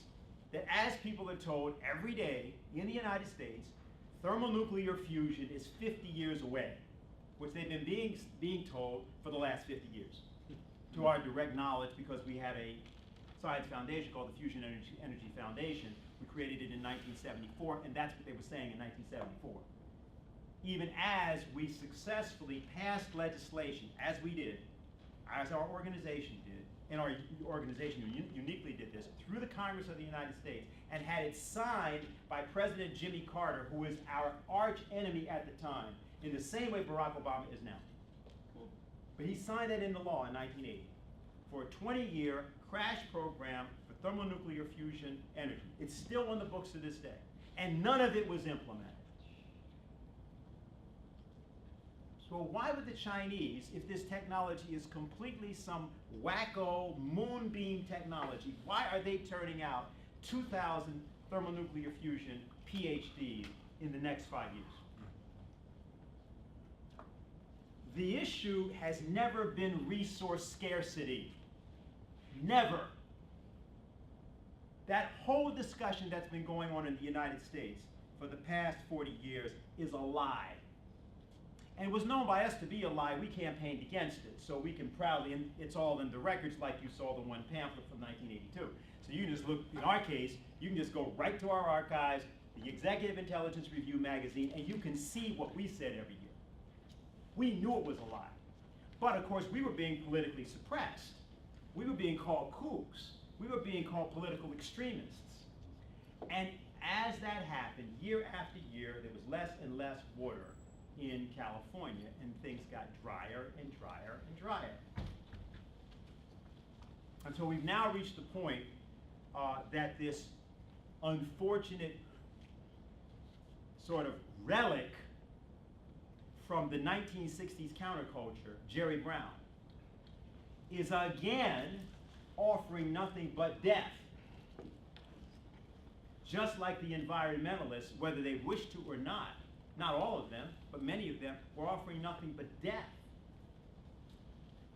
that, as people are told every day in the United States, thermonuclear fusion is 50 years away, which they've been being told for the last 50 years, to our direct knowledge, because we had a science foundation called the Fusion Energy Foundation. We created it in 1974, and that's what they were saying in 1974. Even as we successfully passed legislation, as we did, as our organization did, and our organization uniquely did this, through the Congress of the United States, and had it signed by President Jimmy Carter, who was our arch enemy at the time, in the same way Barack Obama is now. But he signed that into law in 1980 for a 20-year crash program for thermonuclear fusion energy. It's still on the books to this day, and none of it was implemented. So why would the Chinese, if this technology is completely some wacko moonbeam technology, why are they turning out 2,000 thermonuclear fusion PhDs in the next 5 years? The issue has never been resource scarcity. Never. That whole discussion that's been going on in the United States for the past 40 years is a lie. And it was known by us to be a lie. We campaigned against it, so we can proudly, and it's all in the records, like you saw the one pamphlet from 1982. So you can just look, in our case, you can just go right to our archives, the Executive Intelligence Review magazine, and you can see what we said every year. We knew it was a lie. But of course, we were being politically suppressed. We were being called kooks. We were being called political extremists. And as that happened, year after year, there was less and less water in California, and things got drier and drier and drier. Until we've now reached the point that this unfortunate sort of relic from the 1960s counterculture, Jerry Brown, is again offering nothing but death. Just like the environmentalists, whether they wish to or not all of them, but many of them, were offering nothing but death.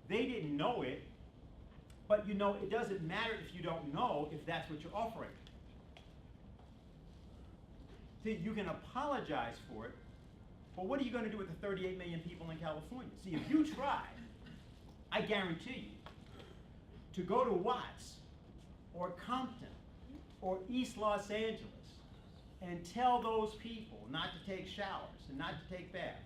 They didn't know it, but you know, it doesn't matter if you don't know if that's what you're offering. See, you can apologize for it, but what are you going to do with the 38 million people in California? See, if you tried, I guarantee you, to go to Watts or Compton or East Los Angeles and tell those people not to take showers and not to take baths,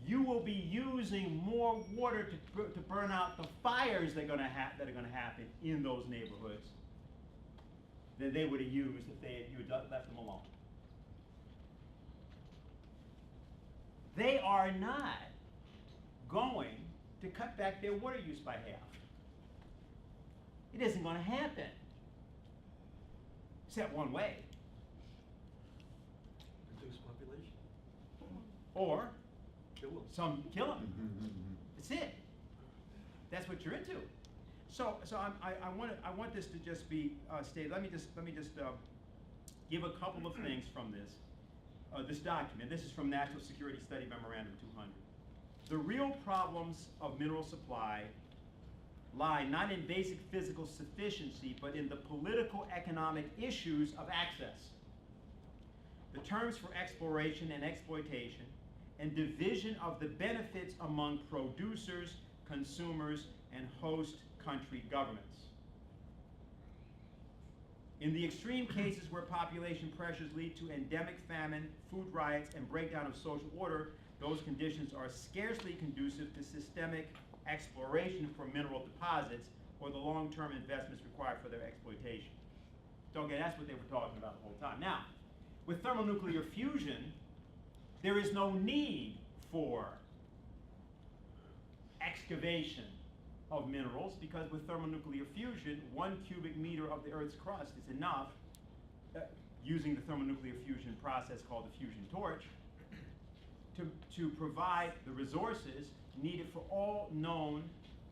you will be using more water to burn out the fires that are going to happen in those neighborhoods than they would have used if you had left them alone. They are not going to cut back their water use by half. It isn't going to happen, except one way. Reduce population. Or Kill them. some kill them. That's it. That's what you're into. So I want this to just be stated. Let me just give a couple of things from this document. This is from National Security Study Memorandum 200. The real problems of mineral supply lie not in basic physical sufficiency, but in the political economic issues of access. the terms for exploration and exploitation, and division of the benefits among producers, consumers, and host country governments. In the extreme cases where population pressures lead to endemic famine, food riots, and breakdown of social order, those conditions are scarcely conducive to systemic exploration for mineral deposits or the long-term investments required for their exploitation. So again, that's what they were talking about the whole time. Now, with thermonuclear fusion, there is no need for excavation of minerals, because with thermonuclear fusion, 1 cubic meter of the Earth's crust is enough, using the thermonuclear fusion process called the fusion torch, to provide the resources needed for all known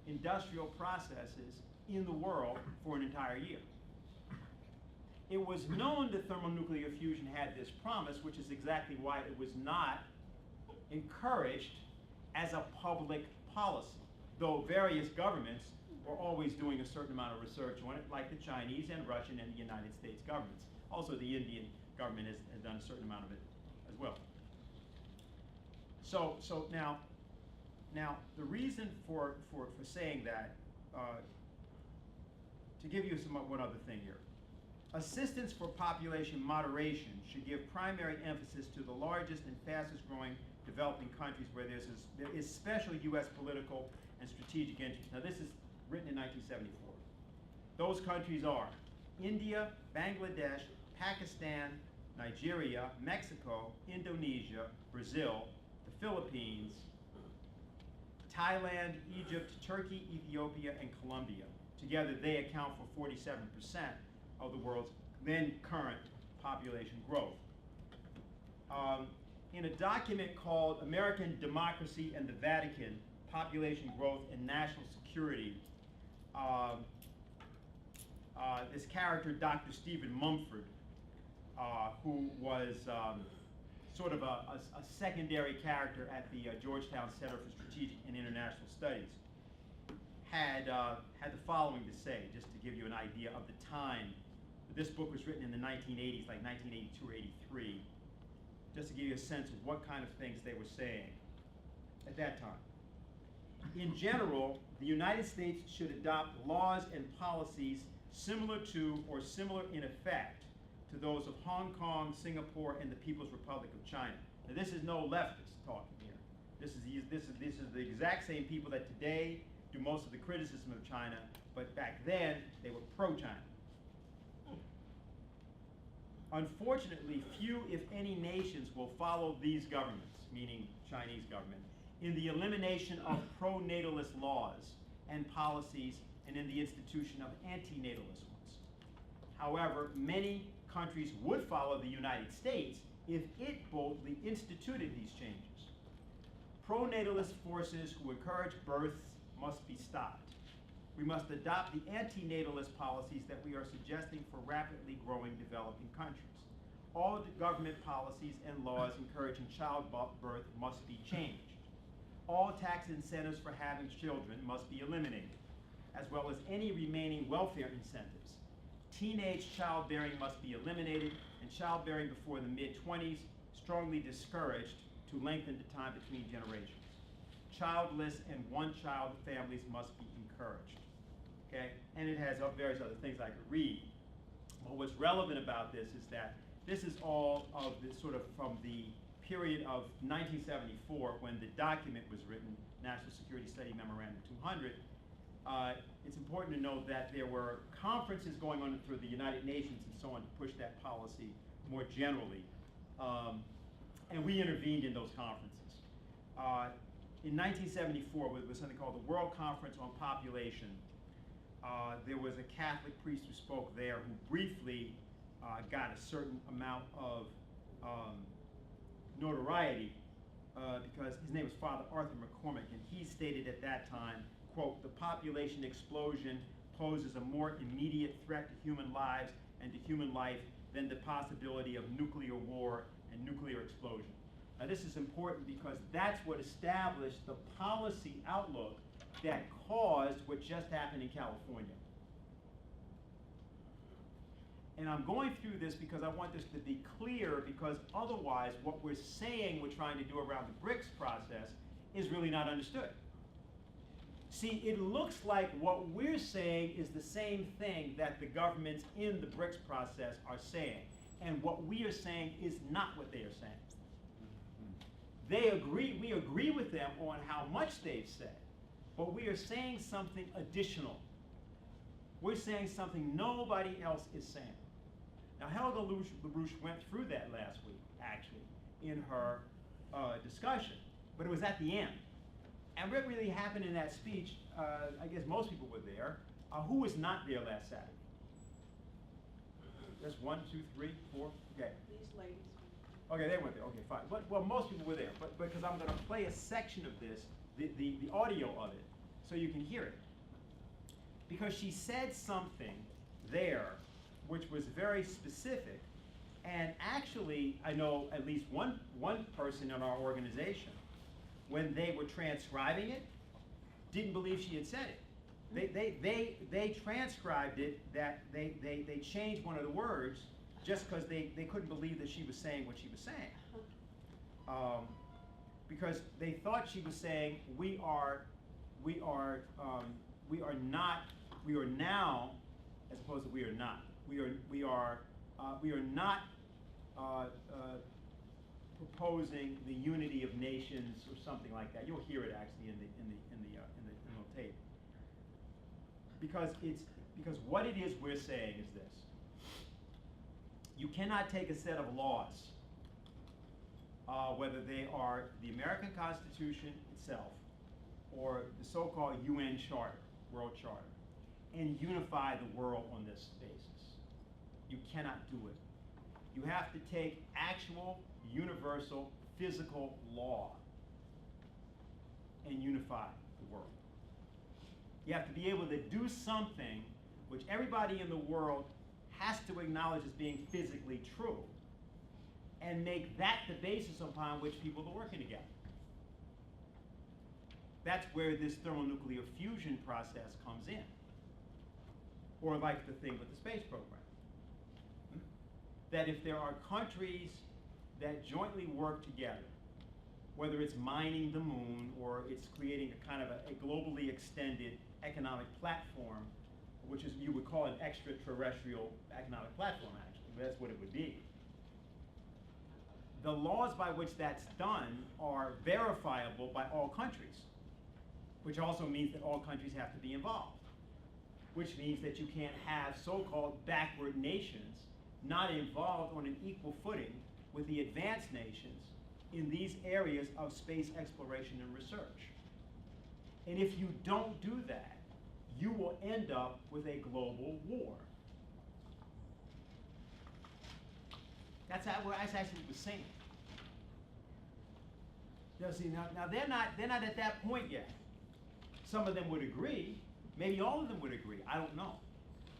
industrial processes in the world for an entire year. It was known that thermonuclear fusion had this promise, which is exactly why it was not encouraged as a public policy, though various governments were always doing a certain amount of research on it, like the Chinese and Russian and the United States governments. Also, the Indian government has done a certain amount of it as well. So now the reason for saying that, to give you one other thing here. Assistance for population moderation should give primary emphasis to the largest and fastest growing developing countries where there is special U.S. political and strategic interest. Now, this is written in 1974. Those countries are India, Bangladesh, Pakistan, Nigeria, Mexico, Indonesia, Brazil, the Philippines, Thailand, Egypt, Turkey, Ethiopia, and Colombia. Together, they account for 47% of the world's then current population growth. In a document called American Democracy and the Vatican, Population Growth and National Security, this character, Dr. Stephen Mumford, who was sort of a secondary character at the Georgetown Center for Strategic and International Studies, had the following to say, just to give you an idea of the time. This book was written in the 1980s, like 1982 or 83, just to give you a sense of what kind of things they were saying at that time. In general, the United States should adopt laws and policies similar to or similar in effect to those of Hong Kong, Singapore, and the People's Republic of China. Now, this is no leftist talking here. This is the exact same people that today do most of the criticism of China, but back then they were pro-China. Unfortunately, few, if any, nations will follow these governments, meaning Chinese government, in the elimination of pro-natalist laws and policies and in the institution of anti-natalist ones. However, many countries would follow the United States if it boldly instituted these changes. Pro-natalist forces who encourage births must be stopped. We must adopt the anti-natalist policies that we are suggesting for rapidly growing developing countries. All the government policies and laws encouraging childbirth must be changed. All tax incentives for having children must be eliminated, as well as any remaining welfare incentives. Teenage childbearing must be eliminated, and childbearing before the mid-20s strongly discouraged to lengthen the time between generations. Childless and one-child families must be encouraged. Okay? And it has various other things I could read. But what's relevant about this is that this is all of this sort of from the period of 1974 when the document was written, National Security Study Memorandum 200. It's important to note that there were conferences going on through the United Nations and so on to push that policy more generally. And we intervened in those conferences. In 1974, there was something called the World Conference on Population. There was a Catholic priest who spoke there who briefly got a certain amount of notoriety because his name was Father Arthur McCormick, and he stated at that time, quote, "The population explosion poses a more immediate threat to human lives and to human life than the possibility of nuclear war and nuclear explosion." Now, this is important because that's what established the policy outlook that caused what just happened in California. And I'm going through this because I want this to be clear, because otherwise what we're saying we're trying to do around the BRICS process is really not understood. See, it looks like what we're saying is the same thing that the governments in the BRICS process are saying. And what we are saying is not what they are saying. They agree, we agree with them on how much they've said, but we are saying something additional. We're saying something nobody else is saying. Now, Helga LaRouche went through that last week, actually, in her discussion, but it was at the end. And what really happened in that speech, I guess most people were there. Who was not there last Saturday? That's 1, 2, 3, 4, okay. These ladies. Okay, they weren't there, okay, fine. Well, most people were there, but because I'm gonna play a section of this, the audio of it, so you can hear it. Because she said something there which was very specific, and actually, I know at least one person in our organization, when they were transcribing it, didn't believe she had said it. They transcribed it, that they changed one of the words just because they couldn't believe that she was saying what she was saying. Because they thought she was saying, we are now, as opposed to we are not. We are not proposing the unity of nations or something like that. You'll hear it actually in the tape. Because what it is we're saying is this: you cannot take a set of laws, whether they are the American Constitution itself or the so-called UN Charter, World Charter, and unify the world on this basis. You cannot do it. You have to take actual, universal, physical law and unify the world. You have to be able to do something which everybody in the world has to acknowledge as being physically true, and make that the basis upon which people are working together. That's where this thermonuclear fusion process comes in. Or like the thing with the space program. That if there are countries that jointly work together, whether it's mining the moon or it's creating a kind of a globally extended economic platform, which is, you would call an extraterrestrial economic platform, actually. That's what it would be. The laws by which that's done are verifiable by all countries, which also means that all countries have to be involved, which means that you can't have so-called backward nations not involved on an equal footing with the advanced nations in these areas of space exploration and research. And if you don't do that, you will end up with a global war. That's actually what was saying. Now, see, now they're not at that point yet. Some of them would agree, maybe all of them would agree, I don't know.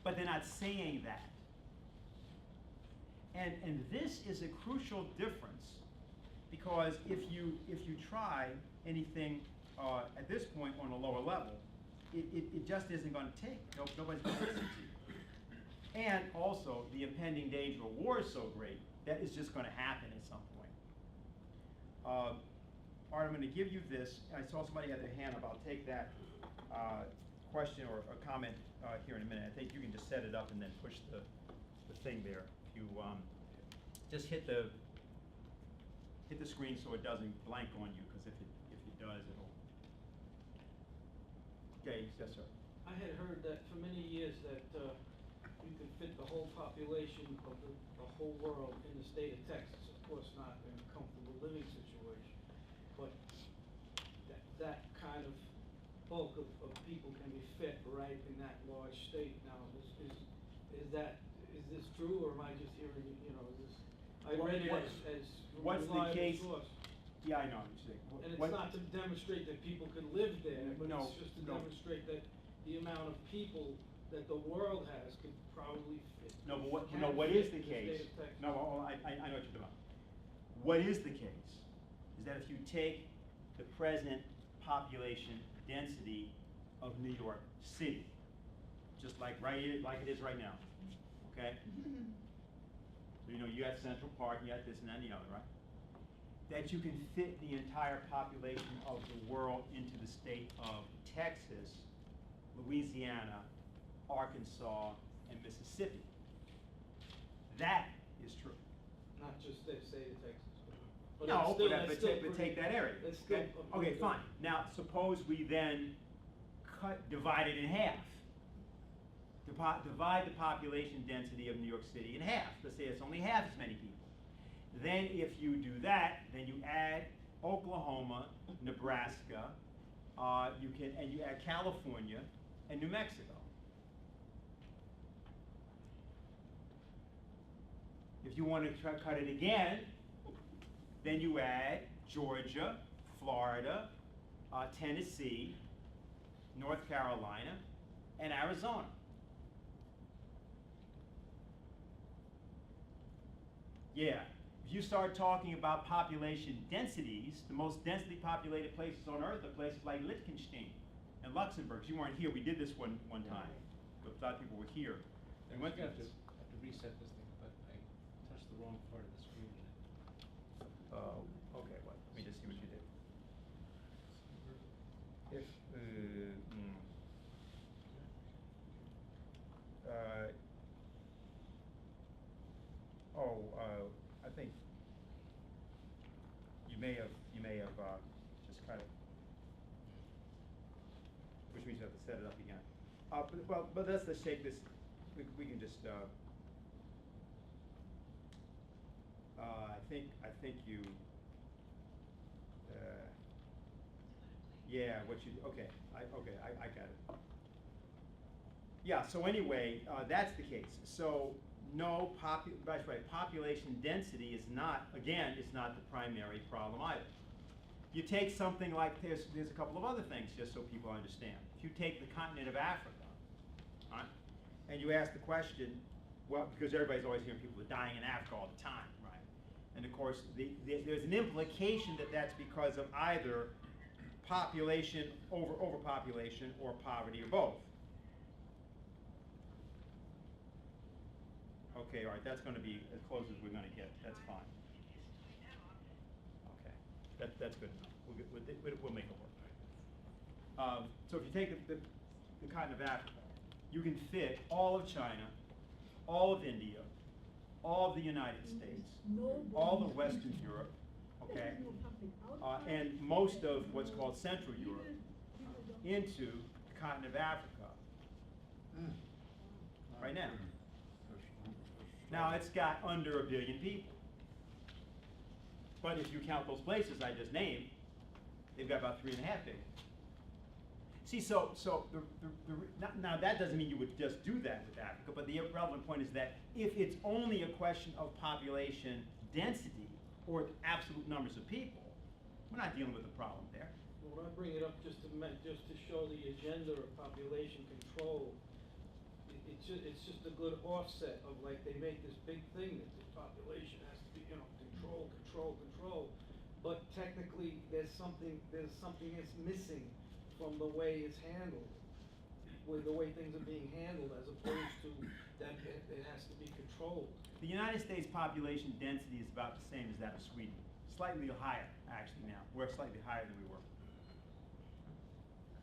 But they're not saying that. And this is a crucial difference, because if you try anything at this point on a lower level, it just isn't going to take. Nobody's going to listen to you. And also, the impending danger of war is so great that it's just going to happen at some point. Art, I'm going to give you this. I saw somebody had their hand up. I'll take that question or comment here in a minute. I think you can just set it up and then push the thing there. If you just hit the screen so it doesn't blank on you, because if it does, it'll. Okay, yes, sir. I had heard that for many years that you could fit the whole population of the whole world in the state of Texas. Of course, not in a comfortable living situation, but that kind of bulk of people can be fit right in that large state. Now, is this true, or am I just hearing, I read it as what's the reliable case? source. Yeah, I know what you're saying. And it's not to demonstrate that people could live there, but No, it's just to no. demonstrate that the amount of people that the world has could probably fit. No, but what can is fit the case? state of Texas. No, I know what you're talking about. What is the case is that if you take the present population density of New York City, just like it is right now, okay? So, you know, you got Central Park, you got this and that and the other, right? That you can fit the entire population of the world into the state of Texas, Louisiana, Arkansas, and Mississippi. That is true. Not just the state of Texas. But No, it's still- but it's still take pretty- that area. it's still Okay, a pretty okay, fine. good- Now, suppose we then divide it in half. Divide the population density of New York City in half. Let's say it's only half as many people. Then if you do that, then you add Oklahoma, Nebraska, you add California and New Mexico. If you want to cut it again, then you add Georgia, Florida, Tennessee, North Carolina, and Arizona. Yeah, if you start talking about population densities, the most densely populated places on earth are places like Liechtenstein and Luxembourg. You weren't here, we did this one time, but a lot of people were here. We went through have to this. reset this thing, but I touched the wrong part of the screen. Okay, what, let me just see what you did. If, I think you may have just kind of, which means you have to set it up again. But let's take this, we can just, I think you, yeah, what you, okay, I got it. Yeah, so anyway, that's the case. So no that's right, population density is not, again, it's not the primary problem either. You take something like this, there's a couple of other things just so people understand. If you take the continent of Africa, right, and you ask the question, well, because everybody's always hearing people are dying in Africa all the time, right? And of course, there's an implication that that's because of either population, overpopulation, or poverty, or both. Okay, all right, that's going to be as close as we're going to get. That's fine. Okay, that's good enough. We'll make it work. So if you take the continent of Africa, you can fit all of China, all of India, all of the United States, all of Western Europe, okay, and most of what's called Central Europe into the continent of Africa right now. Now, it's got under 1 billion people. But if you count those places I just named, they've got about 3.5 billion. See, now that doesn't mean you would just do that with Africa, but the relevant point is that if it's only a question of population density or absolute numbers of people, we're not dealing with a problem there. Well, I bring it up just to show the agenda of population control. It's just a good offset of, like, they make this big thing that the population has to be, control. But technically, there's something that's missing from the way it's handled, with the way things are being handled, as opposed to that it has to be controlled. The United States population density is about the same as that of Sweden. Slightly higher, actually, now. We're slightly higher than we were.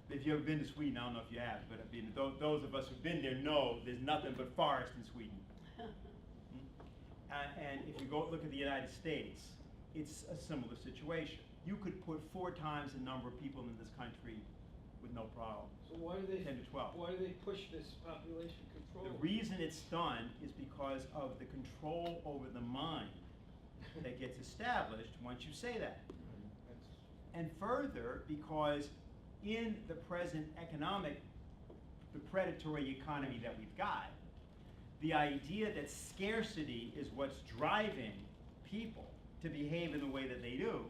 If you've ever been to Sweden, I don't know if you have, but I mean, those of us who've been there know there's nothing but forest in Sweden. And if you go look at the United States, it's a similar situation. You could put 4 times the number of people in this country with no problem. So why do they 10 to 12. Why do they push this population control? The reason it's done is because of the control over the mind that gets established once you say that. And further, because in the present the predatory economy that we've got, the idea that scarcity is what's driving people to behave in the way that they do,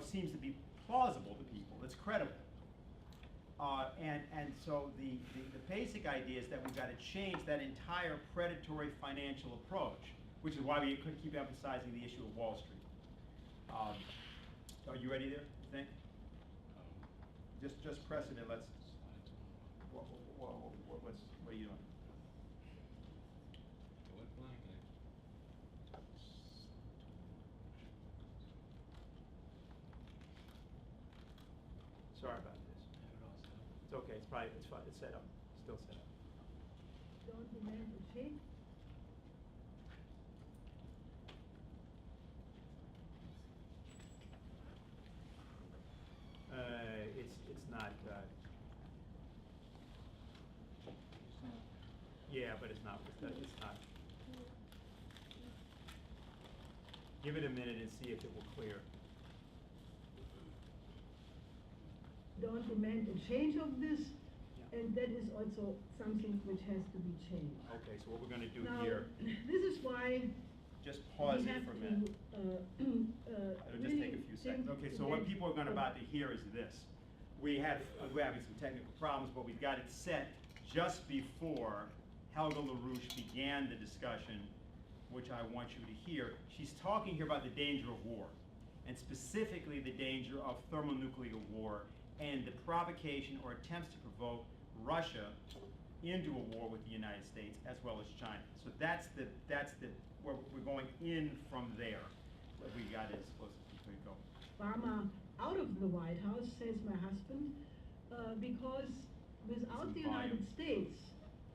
seems to be plausible to people. It's credible. And so the basic idea is that we've got to change that entire predatory financial approach, which is why we could keep emphasizing the issue of Wall Street. Are you ready there, you think? Just press it and let's, what are you doing? Sorry about this. It's okay, it's fine, it's set up, still set up. Don't demand a change. It's not, yeah, but it's not. Give it a minute and see if it will clear. Don't demand a change of this, and that is also something which has to be changed. Okay, so what we're gonna do Now, here, this is why just pause we it have for a to, minute. It'll just take a few seconds. Okay, so what people are gonna about to hear is this. We're having some technical problems, but we've got it set just before Helga LaRouche began the discussion, which I want you to hear. She's talking here about the danger of war, and specifically the danger of thermonuclear war and the provocation or attempts to provoke Russia into a war with the United States as well as China. So that's where we're going in from there. What we got is close as we could go. Obama out of the White House, says my husband, because without the United States,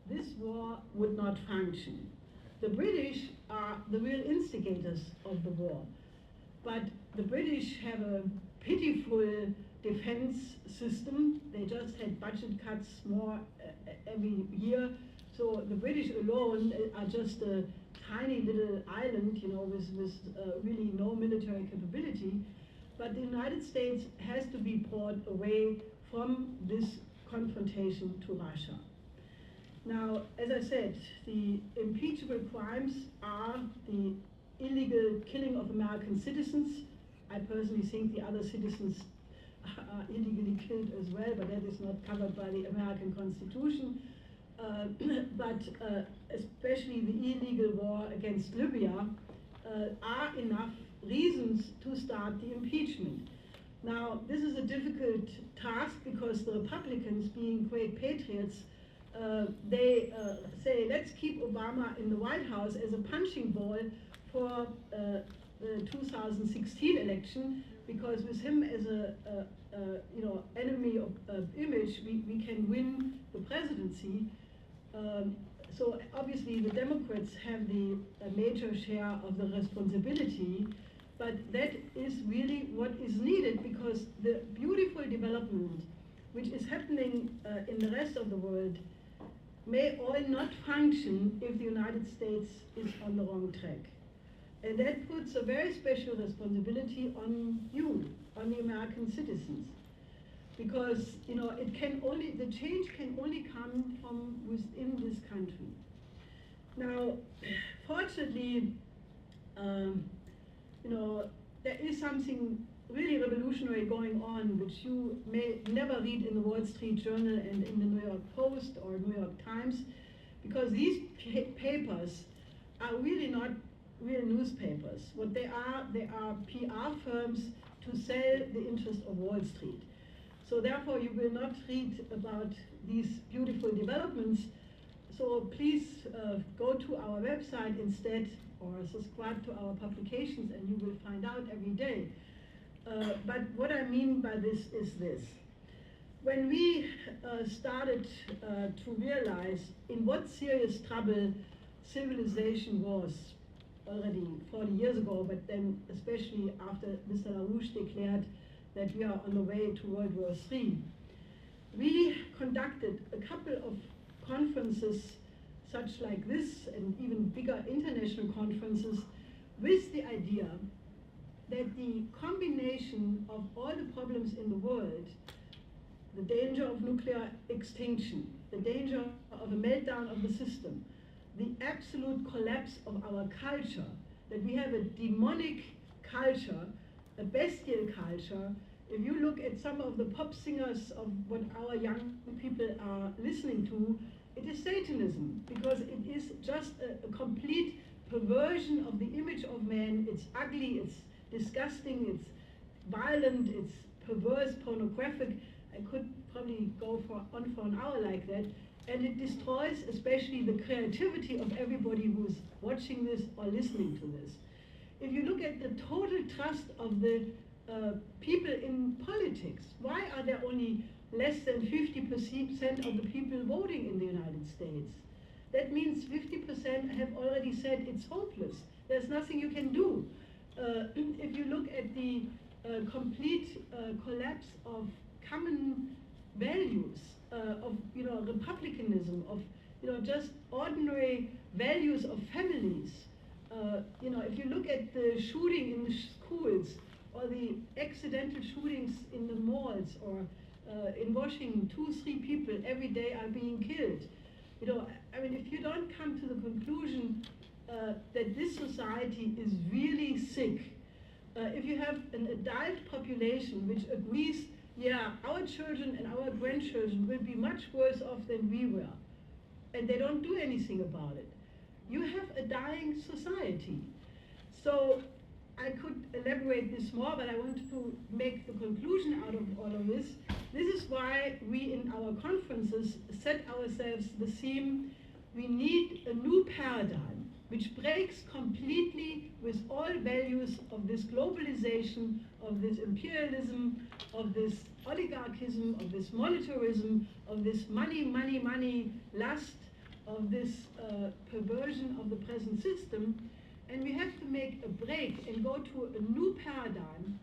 this war would not function. The British are the real instigators of the war, but the British have a pitiful defense system. They just had budget cuts more every year, so the British alone are just a tiny little island, with really no military capability. But the United States has to be brought away from this confrontation to Russia. Now, as I said, the impeachable crimes are the illegal killing of American citizens. I personally think the other citizens are illegally killed as well, but that is not covered by the American Constitution. But especially the illegal war against Libya are enough reasons to start the impeachment. Now, this is a difficult task because the Republicans, being great patriots, they say, let's keep Obama in the White House as a punching ball for the 2016 election, because with him as a enemy of image, we can win the presidency. So obviously the Democrats have the major share of the responsibility, but that is really what is needed, because the beautiful development which is happening in the rest of the world may all not function if the United States is on the wrong track. And that puts a very special responsibility on you, on the American citizens. Because the change can only come from within this country. Now, fortunately, there is something really revolutionary going on, which you may never read in the Wall Street Journal and in the New York Post or New York Times, because these papers are really not real newspapers. What they are PR firms to sell the interest of Wall Street. So therefore you will not read about these beautiful developments. So please go to our website instead, or subscribe to our publications, and you will find out every day. But what I mean by this is this. When we started to realize in what serious trouble civilization was already 40 years ago, but then especially after Mr. LaRouche declared that we are on the way to World War III, we conducted a couple of conferences such like this, and even bigger international conferences, with the idea that the combination of all the problems in the world, the danger of nuclear extinction, the danger of a meltdown of the system, the absolute collapse of our culture, that we have a demonic culture, a bestial culture. If you look at some of the pop singers of what our young people are listening to, it is Satanism, because it is just a complete perversion of the image of man. It's ugly, it's disgusting, it's violent, it's perverse, pornographic. I could probably go on for an hour like that. And it destroys especially the creativity of everybody who's watching this or listening to this. If you look at the total trust of the people in politics? Why are there only less than 50% of the people voting in the United States? That means 50% have already said it's hopeless. There's nothing you can do. If you look at the complete collapse of common values, of republicanism, of just ordinary values of families. If you look at the shooting in the schools, or the accidental shootings in the malls, or in Washington, 2-3 people every day are being killed. If you don't come to the conclusion that this society is really sick, if you have an adult population which agrees, yeah, our children and our grandchildren will be much worse off than we were, and they don't do anything about it, you have a dying society. So I could elaborate this more, but I want to make the conclusion out of all of this. This is why we in our conferences set ourselves the theme, we need a new paradigm which breaks completely with all values of this globalization, of this imperialism, of this oligarchism, of this monetarism, of this money lust, of this perversion of the present system. And we have to make a break and go to a new paradigm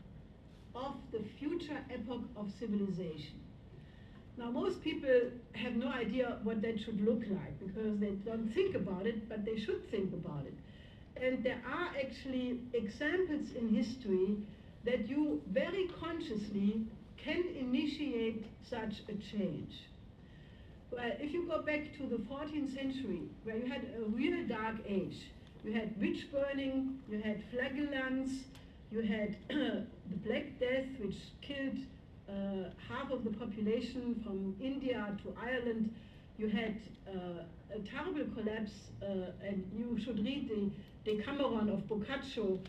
of the future epoch of civilization. Now, most people have no idea what that should look like because they don't think about it, but they should think about it. And there are actually examples in history that you very consciously can initiate such a change. Well, if you go back to the 14th century, where you had a real dark age, you had witch burning, you had flagellants, you had the Black Death, which killed half of the population from India to Ireland. You had a terrible collapse, and you should read the Decameron of Boccaccio,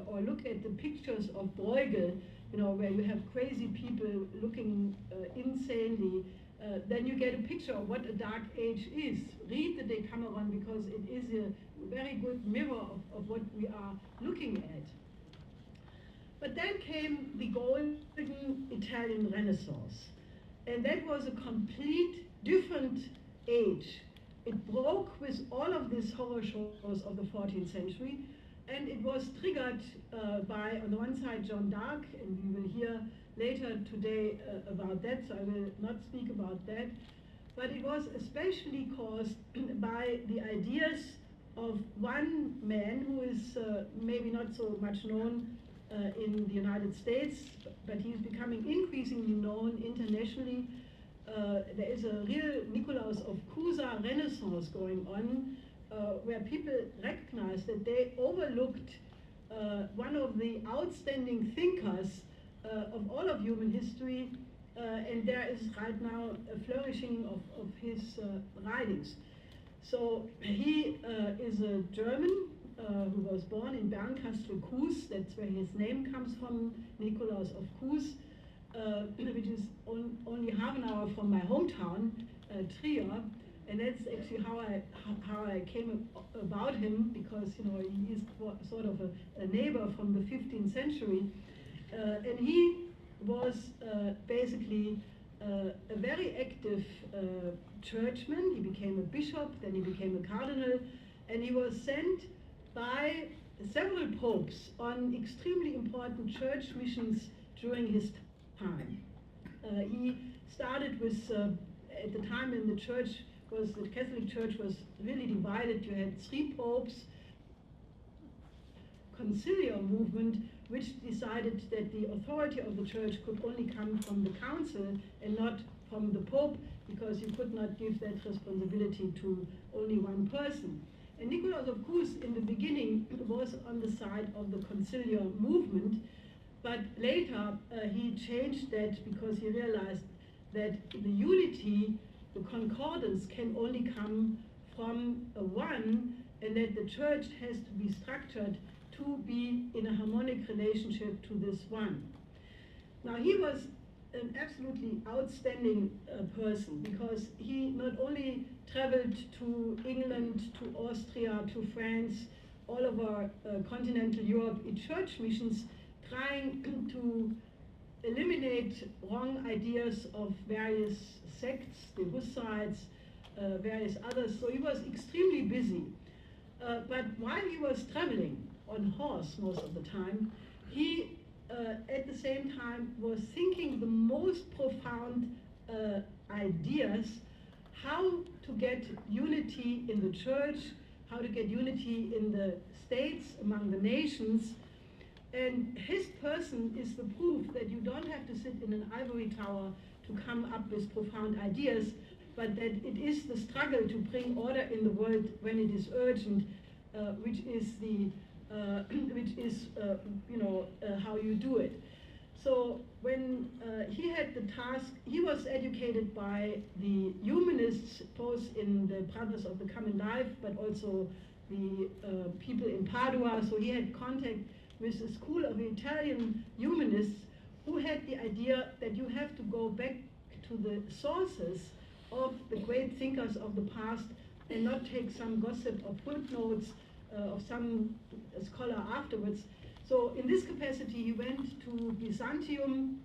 or look at the pictures of Bruegel, where you have crazy people looking insanely. Then you get a picture of what a dark age is. Read the Decameron because it is a very good mirror of what we are looking at. But then came the golden Italian Renaissance, and that was a complete different age. It broke with all of these horror shows of the 14th century, and it was triggered by, on the one side, Jeanne d'Arc, and we will hear later today about that, so I will not speak about that. But it was especially caused by the ideas of one man who is maybe not so much known in the United States, but he's becoming increasingly known internationally. There is a real Nicolaus of Cusa renaissance going on, where people recognize that they overlooked one of the outstanding thinkers of all of human history, and there is right now a flourishing of his writings. So he is a German who was born in Bernkastel-Kues, that's where his name comes from, Nicolaus of Kues, which is only half an hour from my hometown, Trier, and that's actually how I came about him, because he is sort of a neighbor from the 15th century, and he was basically a very active churchman. He became a bishop, then he became a cardinal, and he was sent by several popes on extremely important church missions during his time. He started with, at the time in the church, the Catholic Church was really divided. You had 3 popes, conciliar movement, which decided that the authority of the church could only come from the council and not from the pope, because you could not give that responsibility to only one person. And Nicolaus of Kues in the beginning was on the side of the conciliar movement, but later he changed that because he realized that the unity, the concordance, can only come from a one, and that the church has to be structured to be in a harmonic relationship to this one. Now, he was an absolutely outstanding person, because he not only traveled to England, to Austria, to France, all over continental Europe in church missions, trying to eliminate wrong ideas of various sects, the Hussites, various others. So he was extremely busy. But while he was traveling on horse most of the time, he at the same time was thinking the most profound ideas, how to get unity in the church, how to get unity in the states, among the nations. And his person is the proof that you don't have to sit in an ivory tower to come up with profound ideas, but that it is the struggle to bring order in the world when it is urgent, which is how you do it. So when he had the task, he was educated by the humanists, both in the Brothers of the Common Life, but also the people in Padua. So he had contact with a school of Italian humanists who had the idea that you have to go back to the sources of the great thinkers of the past and not take some gossip or footnotes of some scholar afterwards. So in this capacity he went to Byzantium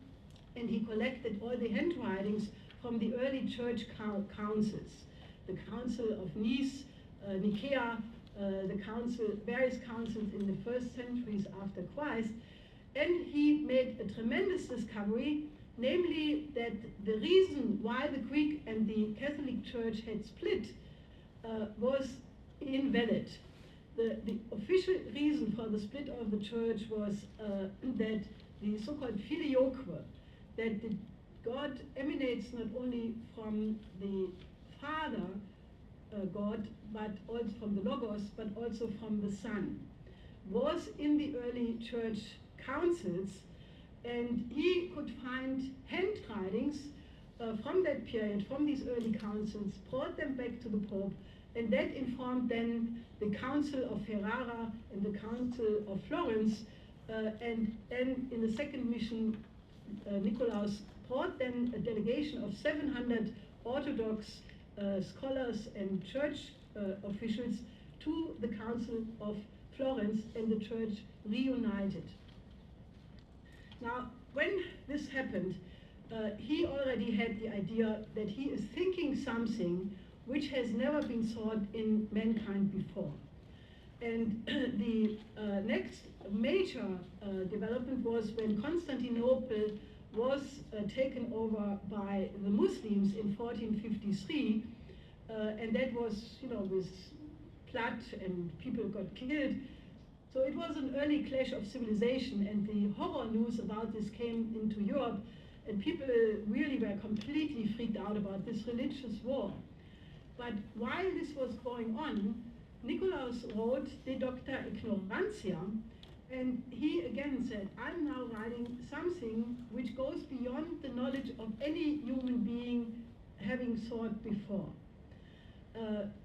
and he collected all the handwritings from the early church councils. The Council of Nice, Nicaea, various councils in the first centuries after Christ, and he made a tremendous discovery, namely that the reason why the Greek and the Catholic Church had split was invalid. The official reason for the split of the church was that the so-called filioque, that the God emanates not only from the Father, God, but also from the Logos, but also from the Son, was in the early church councils, and he could find handwritings from that period, from these early councils, brought them back to the Pope, and that informed then the Council of Ferrara and the Council of Florence, and in the second mission, Nicolaus brought then a delegation of 700 Orthodox scholars and church officials to the Council of Florence, and the church reunited. Now, when this happened, he already had the idea that he is thinking something which has never been thought in mankind before. And the next major development was when Constantinople was taken over by the Muslims in 1453, and that was, with blood and people got killed. So it was an early clash of civilization, and the horror news about this came into Europe, and people really were completely freaked out about this religious war. But while this was going on, Nicolaus wrote De Docta Ignorantia, and he again said, I'm now writing something which goes beyond the knowledge of any human being having thought before.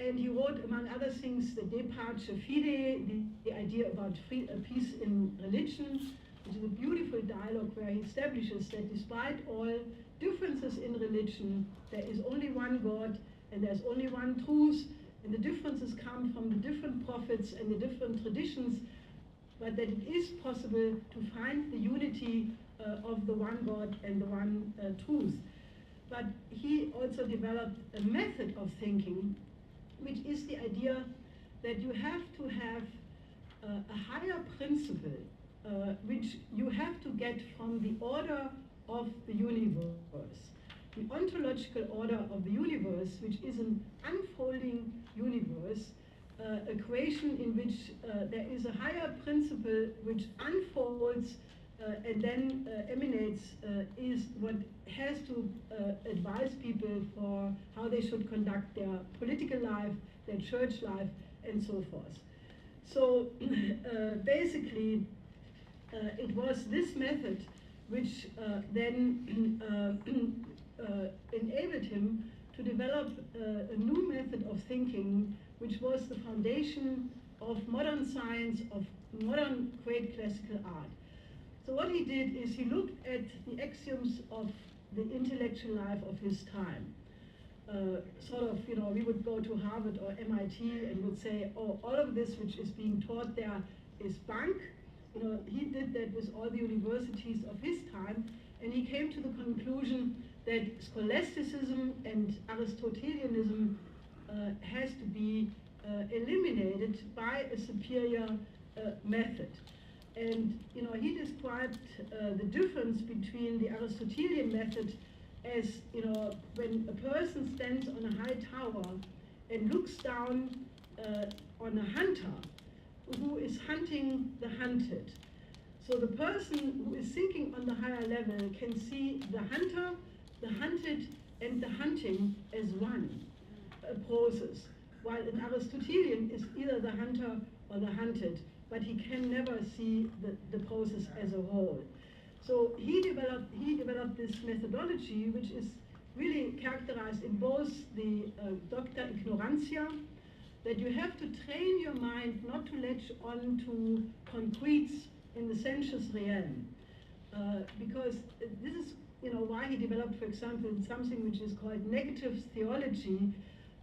And he wrote, among other things, the De Pace Fide, the idea about peace in religion, which is a beautiful dialogue where he establishes that despite all differences in religion, there is only one God and there's only one truth, and the differences come from the different prophets and the different traditions, but that it is possible to find the unity of the one God and the one truth. But he also developed a method of thinking, which is the idea that you have to have a higher principle, which you have to get from the order of the universe. The ontological order of the universe, which is an unfolding universe, a creation in which there is a higher principle which unfolds and then emanates, is what has to advise people for how they should conduct their political life, their church life, and so forth. So basically, it was this method which then enabled him to develop a new method of thinking, which was the foundation of modern science, of modern great classical art. So what he did is he looked at the axioms of the intellectual life of his time. We would go to Harvard or MIT and would say, oh, all of this which is being taught there is bunk, he did that with all the universities of his time, and he came to the conclusion that scholasticism and Aristotelianism has to be eliminated by a superior method. And he described the difference between the Aristotelian method as when a person stands on a high tower and looks down on a hunter who is hunting the hunted. So the person who is thinking on the higher level can see the hunter, the hunted, and the hunting as one process, while an Aristotelian is either the hunter or the hunted, but he can never see the process as a whole. So he developed this methodology, which is really characterized in both the Docta Ignorantia, that you have to train your mind not to latch on to concretes in the sensuous realm, because this is why he developed, for example, something which is called negative theology,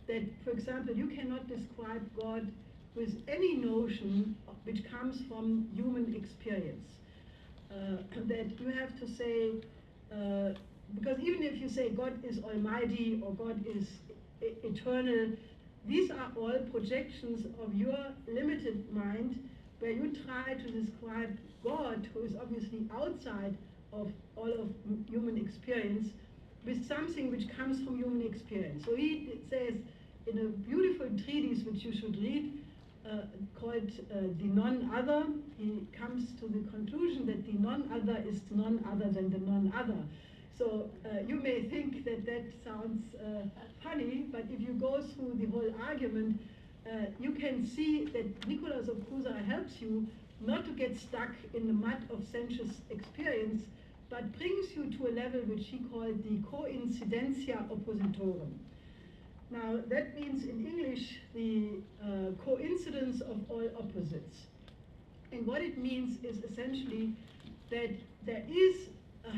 that, for example, you cannot describe God with any notion which comes from human experience. That you have to say, because even if you say God is almighty or God is eternal, these are all projections of your limited mind, where you try to describe God, who is obviously outside of all of human experience, with something which comes from human experience. So he says in a beautiful treatise which you should read, called The Non-Other, he comes to the conclusion that the non-other is none other than the non-other. So you may think that that sounds funny, but if you go through the whole argument, you can see that Nicolaus of Cusa helps you not to get stuck in the mud of sensuous experience, but brings you to a level which he called the coincidentia oppositorum. Now, that means in English the coincidence of all opposites. And what it means is essentially that there is a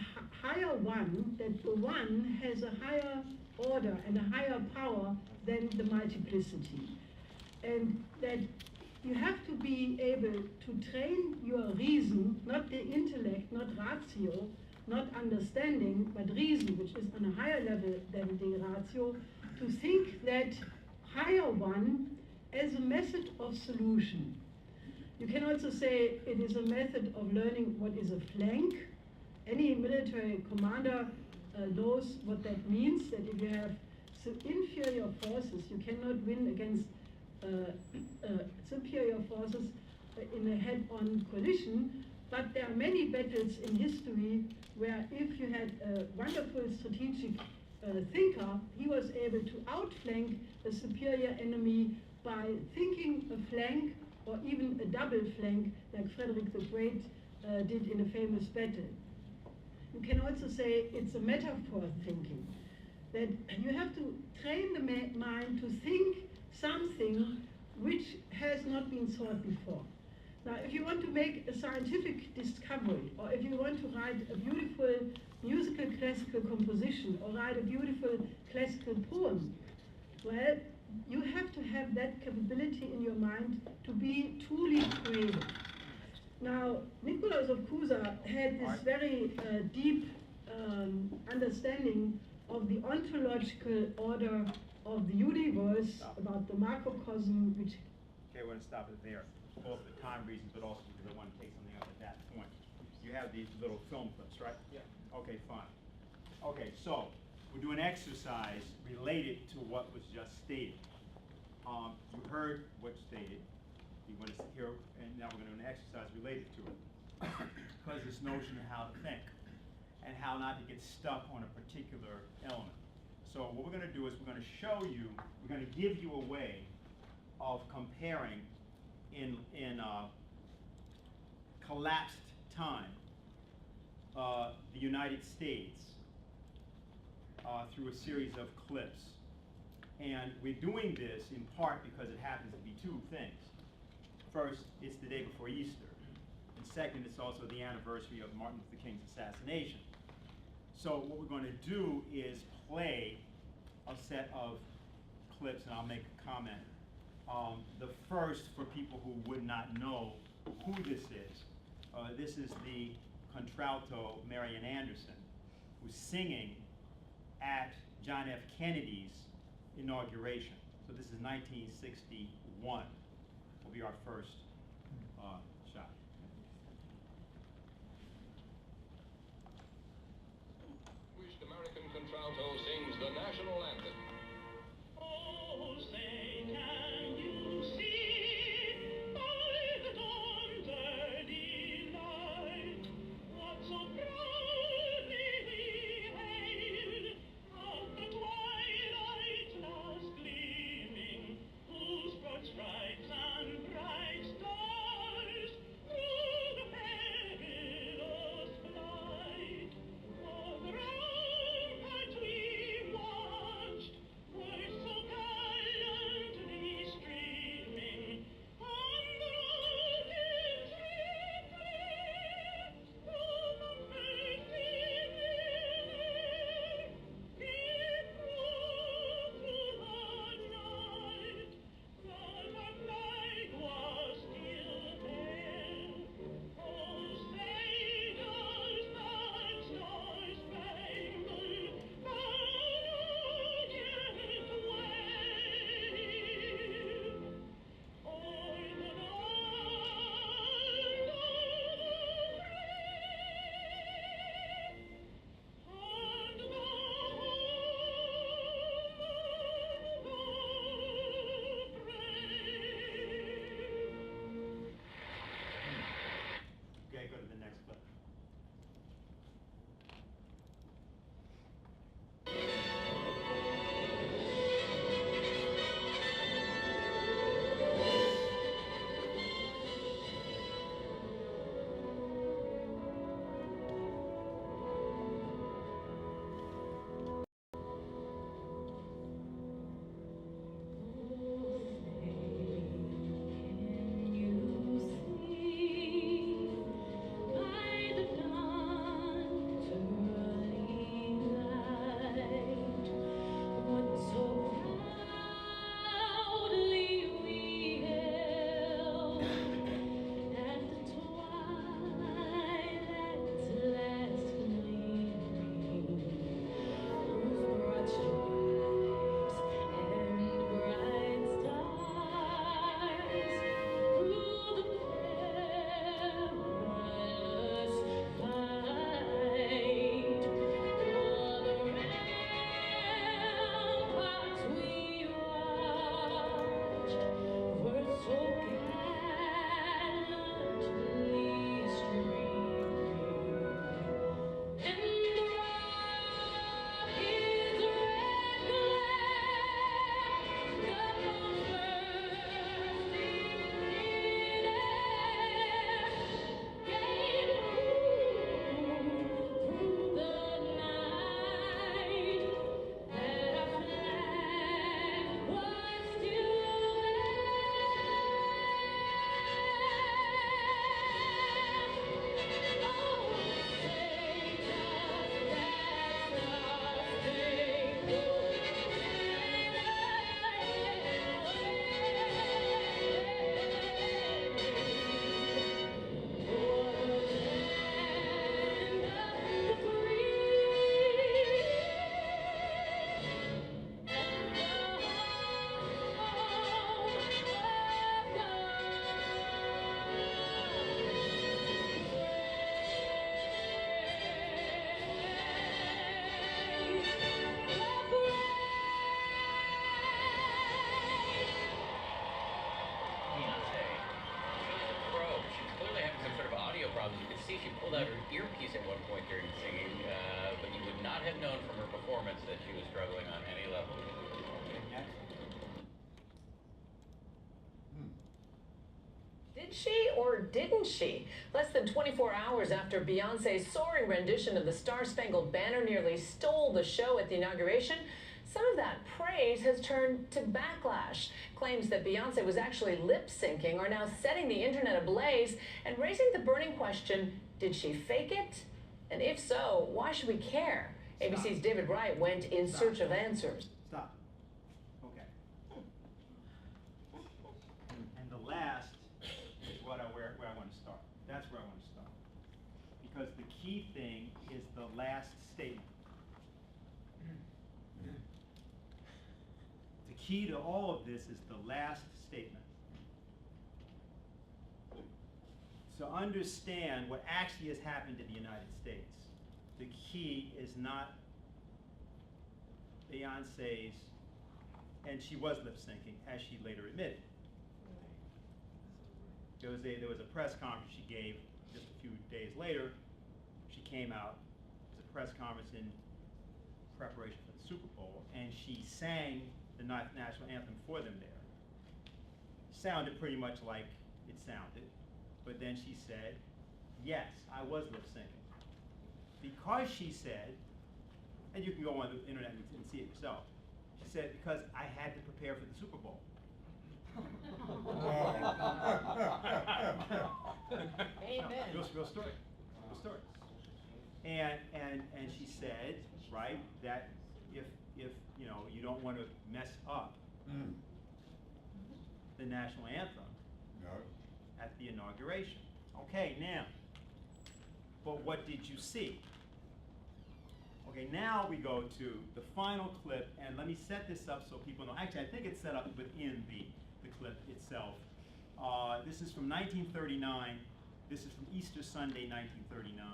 higher one, that the one has a higher order and a higher power than the multiplicity. And that you have to be able to train your reason, not the intellect, not ratio, not understanding, but reason, which is on a higher level than the ratio, to think that higher one as a method of solution. You can also say it is a method of learning what is a flank. Any military commander knows what that means, that if you have inferior forces, you cannot win against superior forces in a head-on collision. But there are many battles in history where if you had a wonderful strategic thinker, he was able to outflank a superior enemy by thinking a flank or even a double flank, like Frederick the Great did in a famous battle. You can also say it's a metaphor thinking, that you have to train the mind to think something which has not been thought before. Now, if you want to make a scientific discovery, or if you want to write a beautiful musical classical composition, or write a beautiful classical poem, well, you have to have that capability in your mind to be truly creative. Now, Nicolaus of Cusa had this very deep understanding of the ontological order of the universe, about the macrocosm, which... Okay, we're going to stop it there, both for time reasons, but also because I want to take something up at that point. You have these little film clips, right? Yeah. Okay, fine. Okay, so we're doing an exercise related to what was just stated. You heard what's stated. You want to hear, and now we're going to do an exercise related to it. Because this notion of how to think and how not to get stuck on a particular element. So what we're going to do is we're going to show you, we're going to give you a way of comparing in collapsed time the United States through a series of clips. And we're doing this in part because it happens to be two things. First, it's the day before Easter. And second, it's also the anniversary of Martin Luther King's assassination. So what we're going to do is play a set of clips, and I'll make a comment. The first, for people who would not know who this is, This is the contralto Marian Anderson, who's singing at John F. Kennedy's inauguration. So this is 1961, will be our first shot. Distinguished American contralto sings the national anthem. Oh, say, can you see by the dawn's early light what so proudly we hailed out the twilight last gleaming, whose broad stripes and bright stars through the perilous flight of the rampart we watched were so gallantly streaming on the rocket's retreat through the thirsty river. It proved through the night that our flag was still there. Oh, say does that star-spangled banner yet wave o'er the land of the free and the home of the brave? Okay, go to the next clip. By the dawn's early light, what so proudly we hailed at the twilight's last gleaming, whose broad stripes and bright stars through the perilous fight o'er the ramparts we watched were so gallantly streaming, and the rocket's red glare, the bombs bursting midair, gave proof through the night that our flag was still Beyonce, she's a pro. She's clearly having some sort of audio problems. You could see she pulled out her earpiece at one point during singing, but you would not have known from her performance that she was struggling on any level. Okay, next. Did she or didn't she? Less than 24 hours after Beyonce's soaring rendition of the Star-Spangled Banner nearly stole the show at the inauguration, some of that praise has turned to backlash. Claims that Beyonce was actually lip-syncing are now setting the internet ablaze and raising the burning question, did she fake it? And if so, why should we care? ABC's David Wright went in search of answers. Stop. Okay. And the last is where I want to start. That's where I want to start. key thing is the last statement. The key to all of this is the last statement. To understand what actually has happened in the United States, the key is not Beyonce's, and she was lip syncing, as she later admitted. There was a press conference she gave just a few days later. She came out. It was a press conference in preparation for the Super Bowl, and she sang the national anthem for them there. Sounded pretty much like it sounded, but then she said, yes, I was lip syncing. Because she said, and you can go on the internet and see it yourself, she said, because I had to prepare for the Super Bowl. Amen. Real story. Real story. And she said, right, that if you know you don't want to mess up the national anthem at the inauguration. Okay, now, but what did you see? Okay, now we go to the final clip, and let me set this up so people know. Actually, I think it's set up within the clip itself. This is from 1939. This is from Easter Sunday, 1939.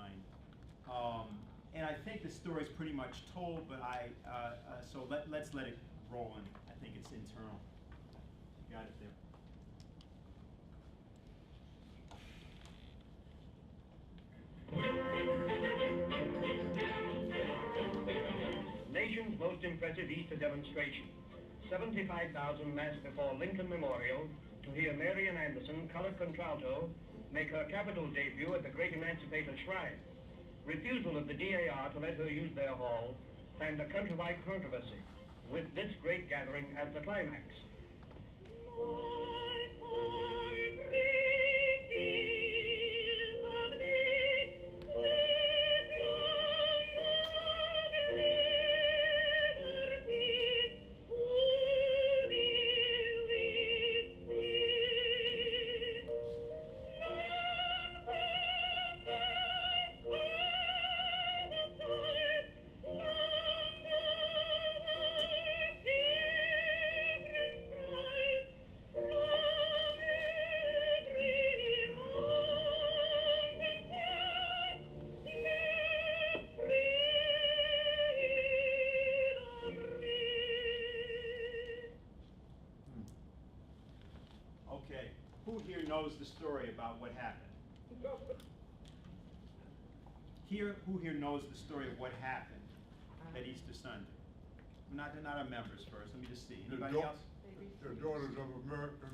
And I think the story is pretty much told, but so let's let it roll, and I think it's internal. Got it there. Nation's most impressive Easter demonstration. 75,000 massed before Lincoln Memorial to hear Marian Anderson, colored contralto, make her capital debut at the great Emancipator Shrine. Refusal of the DAR to let her use their hall and a countrywide controversy, with this great gathering as the climax. Okay, who here knows the story about what happened? Who here knows the story of what happened at Easter Sunday? Not our members first. Let me just see. Anybody else? The Daughters of American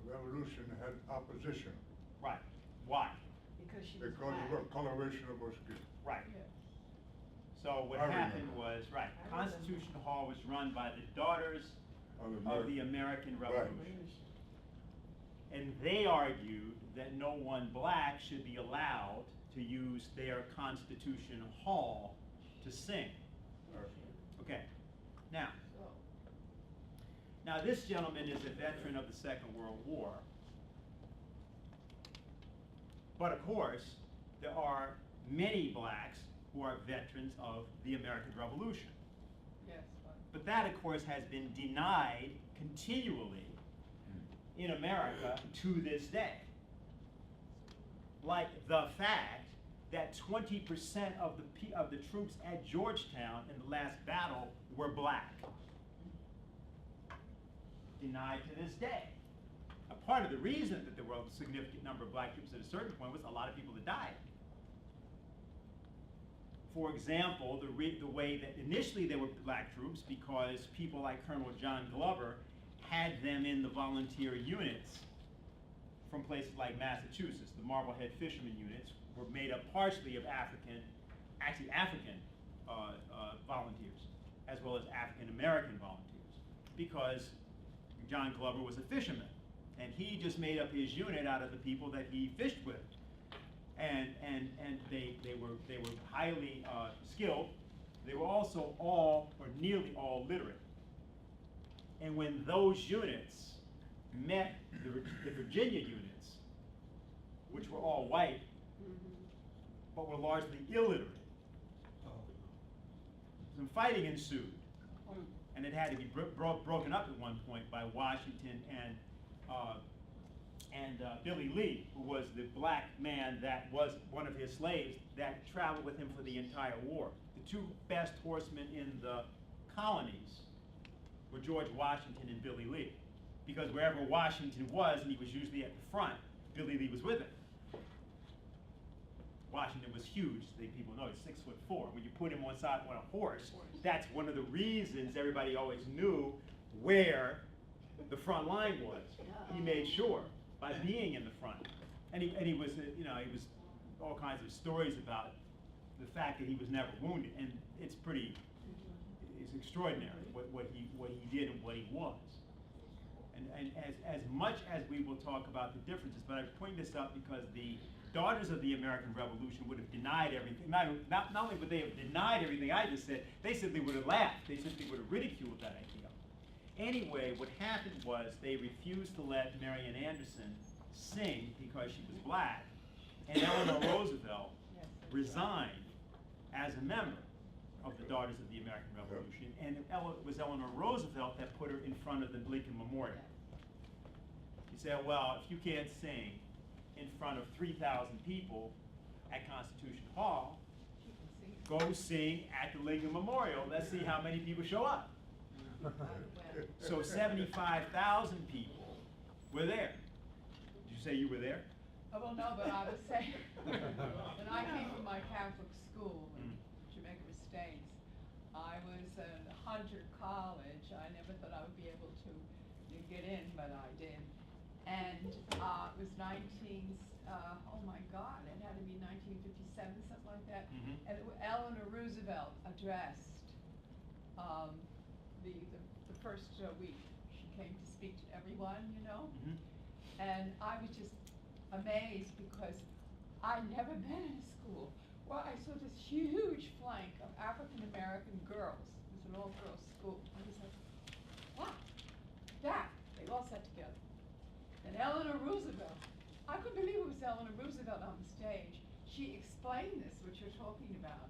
Revolution had opposition. Right. Why? Because of the coloration of her skin. Right. So what happened was, right, Constitution Hall was run by the Daughters of the American Revolution. Right. And they argued that no one black should be allowed to use their Constitution Hall to sing. Okay. Now this gentleman is a veteran of the Second World War. But of course, there are many blacks who are veterans of the American Revolution. Yes. But that, of course, has been denied continually in America to this day. Like the fact that 20% of the troops at Georgetown in the last battle were black. Denied to this day. A part of the reason that there were a significant number of black troops at a certain point was a lot of people that died. For example, the way that initially they were black troops because people like Colonel John Glover had them in the volunteer units from places like Massachusetts. The Marblehead Fishermen units were made up partially of African volunteers, as well as African American volunteers, because John Glover was a fisherman, and he just made up his unit out of the people that he fished with, and they were highly skilled. They were also all or nearly all literate. And when those units met the Virginia units, which were all white, but were largely illiterate. Some fighting ensued, and it had to be broken up at one point by Washington and Billy Lee, who was the black man that was one of his slaves that traveled with him for the entire war. The two best horsemen in the colonies were George Washington and Billy Lee, because wherever Washington was, and he was usually at the front, Billy Lee was with him. Washington was huge, people know he's 6'4". When you put him on a horse, that's one of the reasons everybody always knew where the front line was. He made sure by being in the front, and he was, he was all kinds of stories about the fact that he was never wounded, and it's extraordinary what he did and what he was. And as much as we will talk about the differences, but I point this up because the daughters of the American Revolution would have denied everything. Not only would they have denied everything I just said, they simply would have laughed. They simply would have ridiculed that idea. Anyway, what happened was they refused to let Marian Anderson sing because she was black, and Eleanor Roosevelt resigned as a member of the Daughters of the American Revolution, and it was Eleanor Roosevelt that put her in front of the Lincoln Memorial. She said, well, if you can't sing in front of 3,000 people at Constitution Hall, go sing at the Lincoln Memorial. Let's see how many people show up. So 75,000 people were there. Did you say you were there? Oh, well, no, but I was saying, when I came from my Catholic school in Jamaica Estates, I was in Hunter College. I never thought I would be able to get in, but I did. And it was oh my God, it had to be 1957, something like that. And Eleanor Roosevelt addressed the first week. She came to speak to everyone, and I was just amazed because I'd never been in a school. Well, I saw this huge flank of African American girls. It was an all-girls school. I was like, wow, that. They all sat together. And Eleanor Roosevelt, I couldn't believe it was Eleanor Roosevelt on the stage. She explained this, what you're talking about,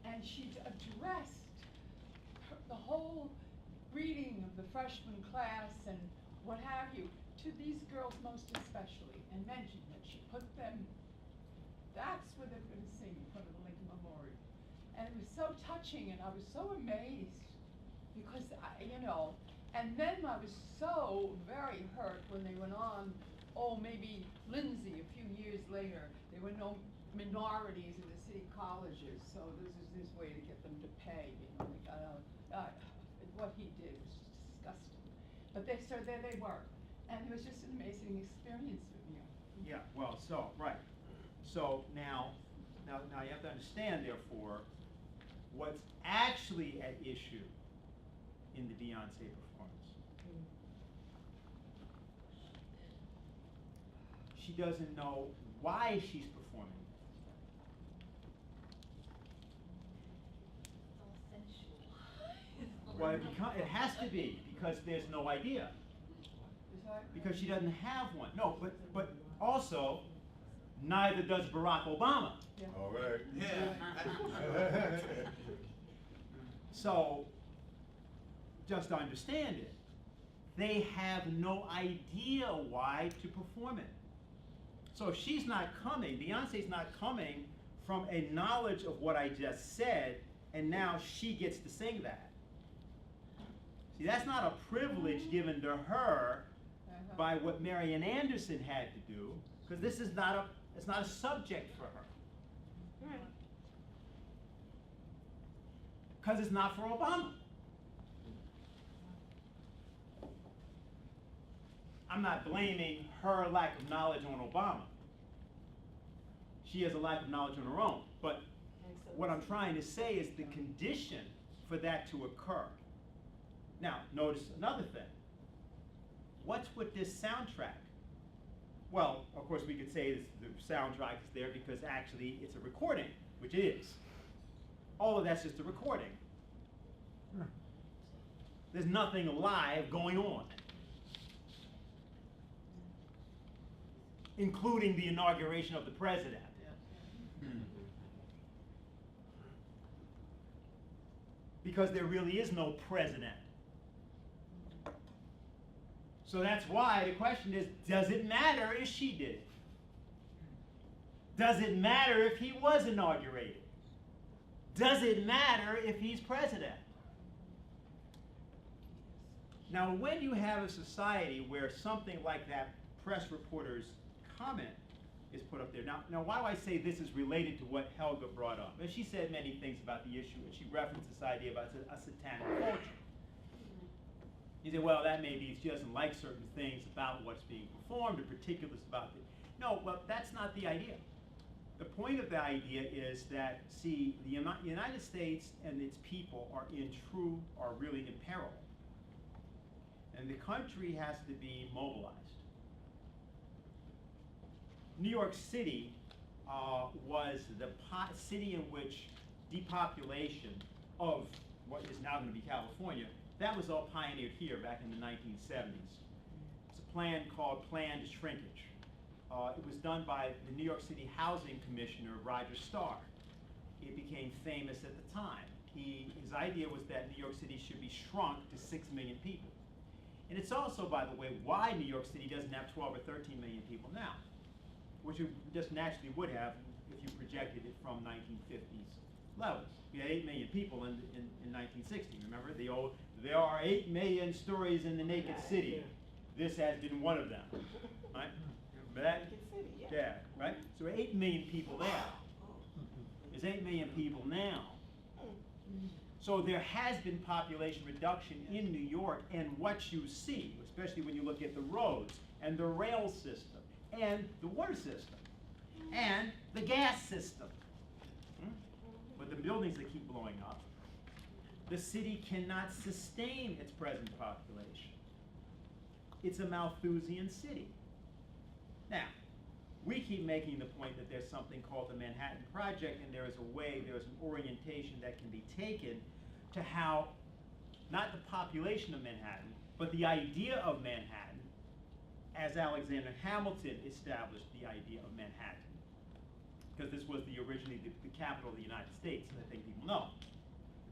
and she addressed the whole reading of the freshman class and what have you to these girls most especially, and mentioned that she put them, that's where they're going to sing in front of the Lincoln Memorial. And it was so touching, and I was so amazed because, and then I was so very hurt when they went on, maybe Lindsay a few years later, there were no minorities in the city colleges, so this is this way to get them to pay, they got out. What he did was just disgusting. But there they were. And it was just an amazing experience with me. Yeah, well, right. So now you have to understand, therefore, what's actually at issue in the Beyonce performance. She doesn't know why she's performing. Well, it has to be, because there's no idea. Because she doesn't have one. No, but also, neither does Barack Obama. Yeah. All right. Yeah. So, just understand it. They have no idea why to perform it. So if she's not coming, Beyonce's not coming from a knowledge of what I just said, and now she gets to sing that. See, that's not a privilege given to her by what Marian Anderson had to do, because this is not a subject for her. Because it's not for Obama. I'm not blaming her lack of knowledge on Obama. She has a lack of knowledge on her own. But what I'm trying to say is the condition for that to occur. Now, notice another thing. What's with this soundtrack? Well, of course, we could say the soundtrack is there because actually it's a recording, which it is. All of that's just a recording. There's nothing live going on, including the inauguration of the president. because there really is no president. So that's why the question is, does it matter if she did it? Does it matter if he was inaugurated? Does it matter if he's president? Now, when you have a society where something like that press reporter's comment is put up there, now why do I say this is related to what Helga brought up? And she said many things about the issue, and she referenced this idea about a satanic culture. You say, well, that may be she doesn't like certain things about what's being performed, or particulars about it. No, well, that's not the idea. The point of the idea is that, see, the United States and its people are really in peril. And the country has to be mobilized. New York City was the city in which depopulation of what is now going to be California, that was all pioneered here back in the 1970s. It's a plan called Planned Shrinkage. It was done by the New York City Housing Commissioner, Roger Starr. It became famous at the time. His idea was that New York City should be shrunk to 6 million people. And it's also, by the way, why New York City doesn't have 12 or 13 million people now, which it just naturally would have if you projected it from 1950s levels. We had 8 million people in 1960, remember? There are 8 million stories in the naked city. This has been one of them, right? Remember that? Yeah, right? So 8 million people there. There's 8 million people now. So there has been population reduction in New York, and what you see, especially when you look at the roads and the rail system and the water system and the gas system, but the buildings that keep blowing up, the city cannot sustain its present population. It's a Malthusian city. Now, we keep making the point that there's something called the Manhattan Project, and there is an orientation that can be taken to how, not the population of Manhattan, but the idea of Manhattan, as Alexander Hamilton established the idea of Manhattan. Because this was originally the capital of the United States, and I think people know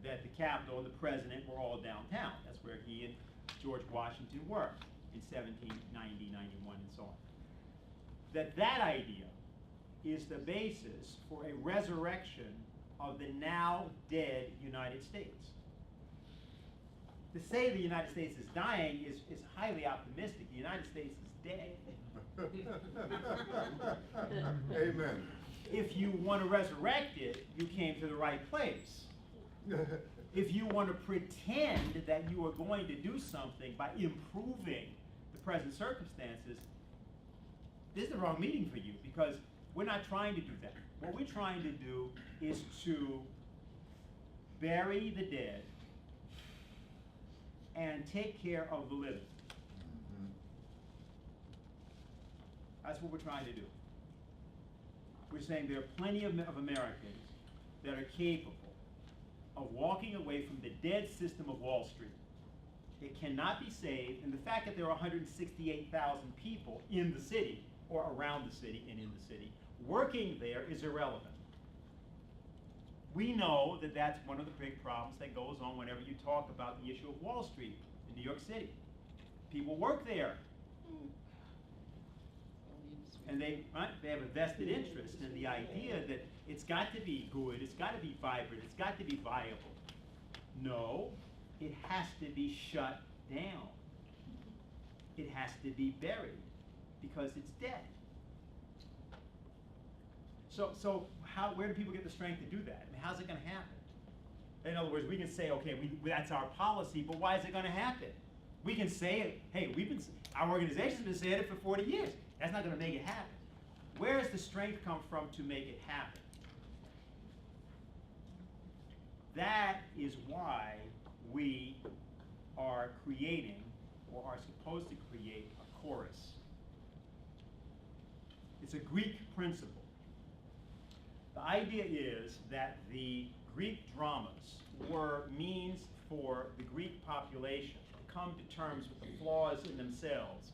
that the capital and the president were all downtown. That's where he and George Washington were in 1790, 91, and so on. That idea is the basis for a resurrection of the now dead United States. To say the United States is dying is highly optimistic. The United States is dead. Amen. If you want to resurrect it, you came to the right place. If you want to pretend that you are going to do something by improving the present circumstances, this is the wrong meeting for you, because we're not trying to do that. What we're trying to do is to bury the dead and take care of the living. That's what we're trying to do. We're saying there are plenty of Americans that are capable of walking away from the dead system of Wall Street. It cannot be saved, and the fact that there are 168,000 people in the city, or around the city and in the city, working there is irrelevant. We know that that's one of the big problems that goes on whenever you talk about the issue of Wall Street in New York City. People work there. And they have a vested interest in the idea that it's got to be good, it's got to be vibrant, it's got to be viable. No, it has to be shut down. It has to be buried because it's dead. So where do people get the strength to do that? I mean, how's it going to happen? In other words, we can say, okay, that's our policy, but why is it going to happen? We can say it, hey, our organization's been saying it for 40 years. That's not going to make it happen. Where does the strength come from to make it happen? That is why we are creating, or are supposed to create, a chorus. It's a Greek principle. The idea is that the Greek dramas were means for the Greek population to come to terms with the flaws in themselves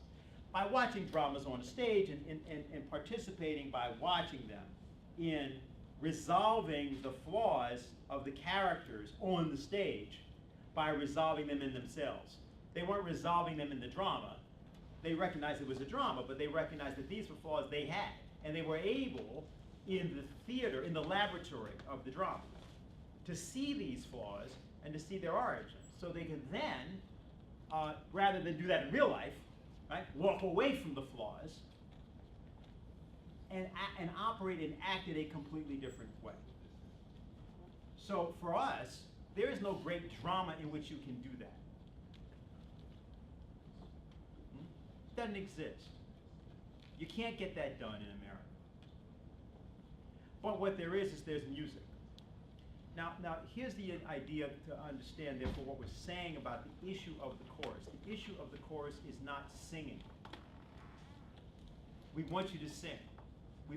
by watching dramas on a stage and participating by watching them in resolving the flaws of the characters on the stage by resolving them in themselves. They weren't resolving them in the drama. They recognized it was a drama, but they recognized that these were flaws they had. And they were able, in the theater, in the laboratory of the drama, to see these flaws and to see their origins. So they could then, rather than do that in real life, right, walk away from the flaws and operate and act in a completely different way. So for us, there is no great drama in which you can do that. It doesn't exist. You can't get that done in America. But what there is there's music. Now here's the idea to understand, therefore, what we're saying about the issue of the chorus. The issue of the chorus is not singing. We want you to sing.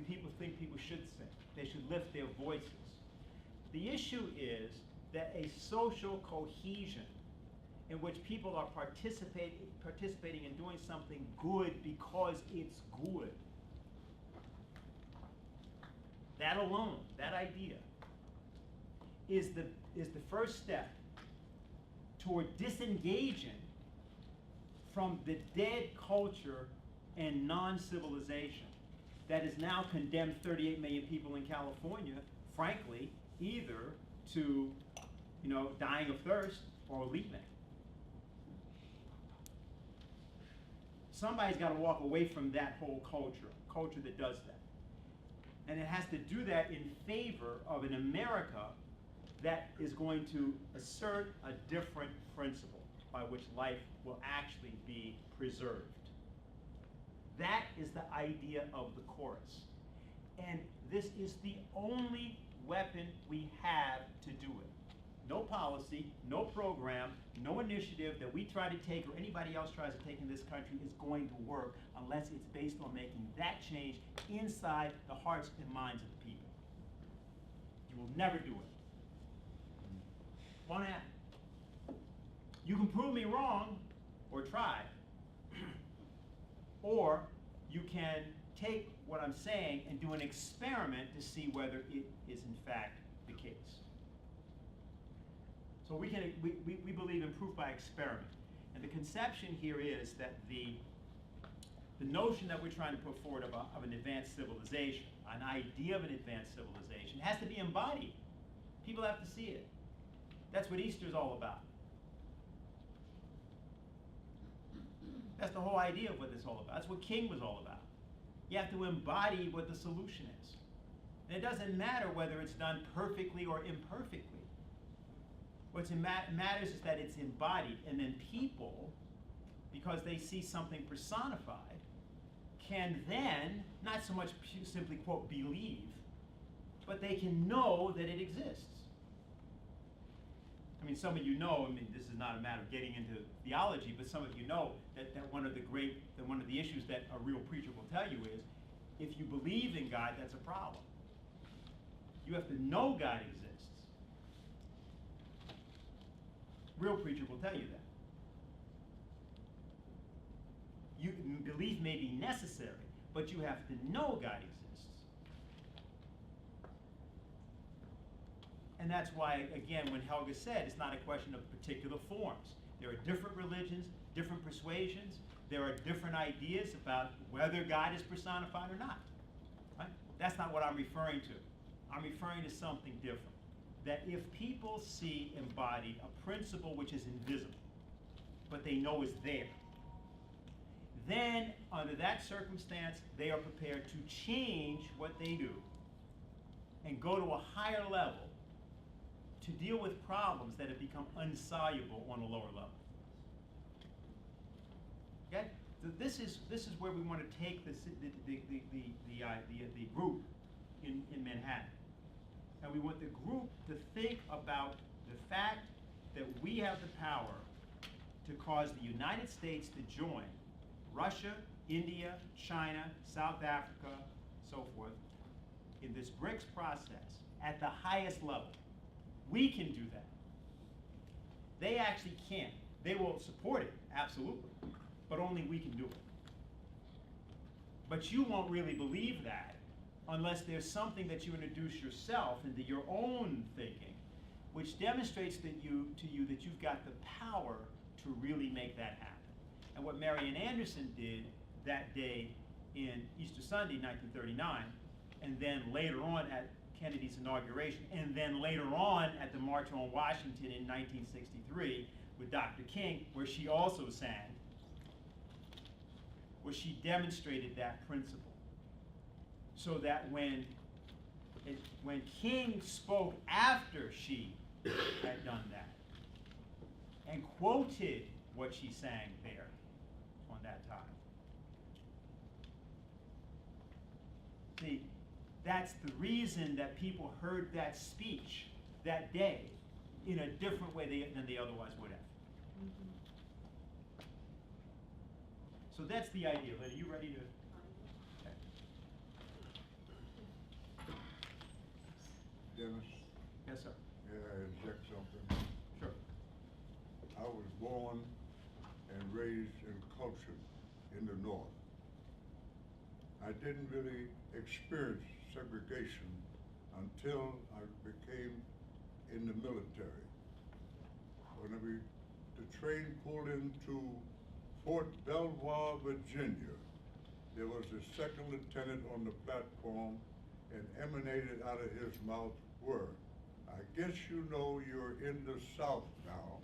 People think people should sing. They should lift their voices. The issue is that a social cohesion in which people are participating in doing something good because it's good. That alone, that idea, is the first step toward disengaging from the dead culture and non-civilization that has now condemned 38 million people in California, frankly, either to, dying of thirst or leaving. Somebody's got to walk away from that whole culture that does that. And it has to do that in favor of an America that is going to assert a different principle by which life will actually be preserved. That is the idea of the chorus. And this is the only weapon we have to do it. No policy, no program, no initiative that we try to take or anybody else tries to take in this country is going to work unless it's based on making that change inside the hearts and minds of the people. You will never do it. Won't happen. You can prove me wrong, or try, or you can take what I'm saying and do an experiment to see whether it is in fact the case. So we believe in proof by experiment. And the conception here is that the notion that we're trying to put forward of an advanced civilization, an idea of an advanced civilization, has to be embodied. People have to see it. That's what Easter's all about. That's the whole idea of what this is all about. That's what King was all about. You have to embody what the solution is. And it doesn't matter whether it's done perfectly or imperfectly. What matters is that it's embodied, and then people, because they see something personified, can then, not so much simply, quote, believe, but they can know that it exists. I mean, some of you know, this is not a matter of getting into theology, but some of you know that one of the issues that a real preacher will tell you is, if you believe in God, that's a problem. You have to know God exists. Real preacher will tell you that. Belief may be necessary, but you have to know God exists. And that's why, again, when Helga said, it's not a question of particular forms. There are different religions, different persuasions. There are different ideas about whether God is personified or not. Right? That's not what I'm referring to. I'm referring to something different. That if people see embodied a principle which is invisible, but they know is there, then under that circumstance, they are prepared to change what they do and go to a higher level to deal with problems that have become insoluble on a lower level. Okay? So this is where we want to take the group in Manhattan. And we want the group to think about the fact that we have the power to cause the United States to join Russia, India, China, South Africa, so forth, in this BRICS process at the highest level. We can do that. They actually can't. They will support it, absolutely, but only we can do it. But you won't really believe that unless there's something that you introduce yourself into your own thinking, which demonstrates to you that you've got the power to really make that happen. And what Marian Anderson did that day in Easter Sunday, 1939, and then later on at Kennedy's inauguration, and then later on at the March on Washington in 1963 with Dr. King, where she also sang, where she demonstrated that principle. So that when King spoke after she had done that, and quoted what she sang there on that time, see, that's the reason that people heard that speech that day in a different way than they otherwise would have. So that's the idea. Lynn, are you ready to? Okay. Dennis? Yes, sir. May I inject something? Sure. I was born and raised and cultured in the North. I didn't really experience segregation until I became in the military. When the train pulled into Fort Belvoir, Virginia, there was a second lieutenant on the platform, and emanated out of his mouth were, I guess you know you're in the South now.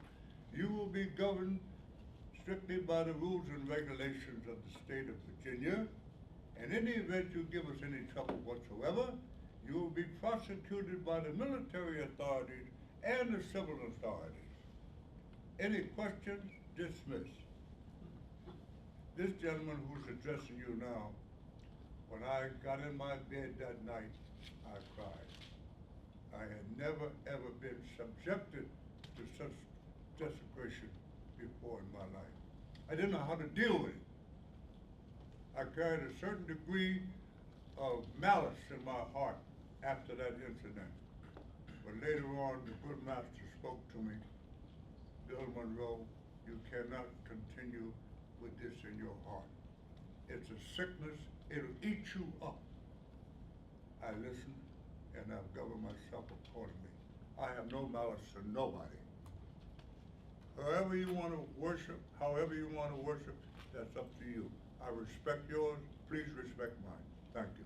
You will be governed strictly by the rules and regulations of the state of Virginia. And in the event you give us any trouble whatsoever, you will be prosecuted by the military authorities and the civil authorities. Any questions? Dismissed. This gentleman who's addressing you now, when I got in my bed that night, I cried. I had never, ever been subjected to such desecration before in my life. I didn't know how to deal with it. I carried a certain degree of malice in my heart after that incident. But later on, the good master spoke to me, Bill Monroe, you cannot continue with this in your heart. It's a sickness, it'll eat you up. I listened, and I've governed myself accordingly. I have no malice to nobody. However you want to worship, however you want to worship, that's up to you. I respect yours, please respect mine. Thank you.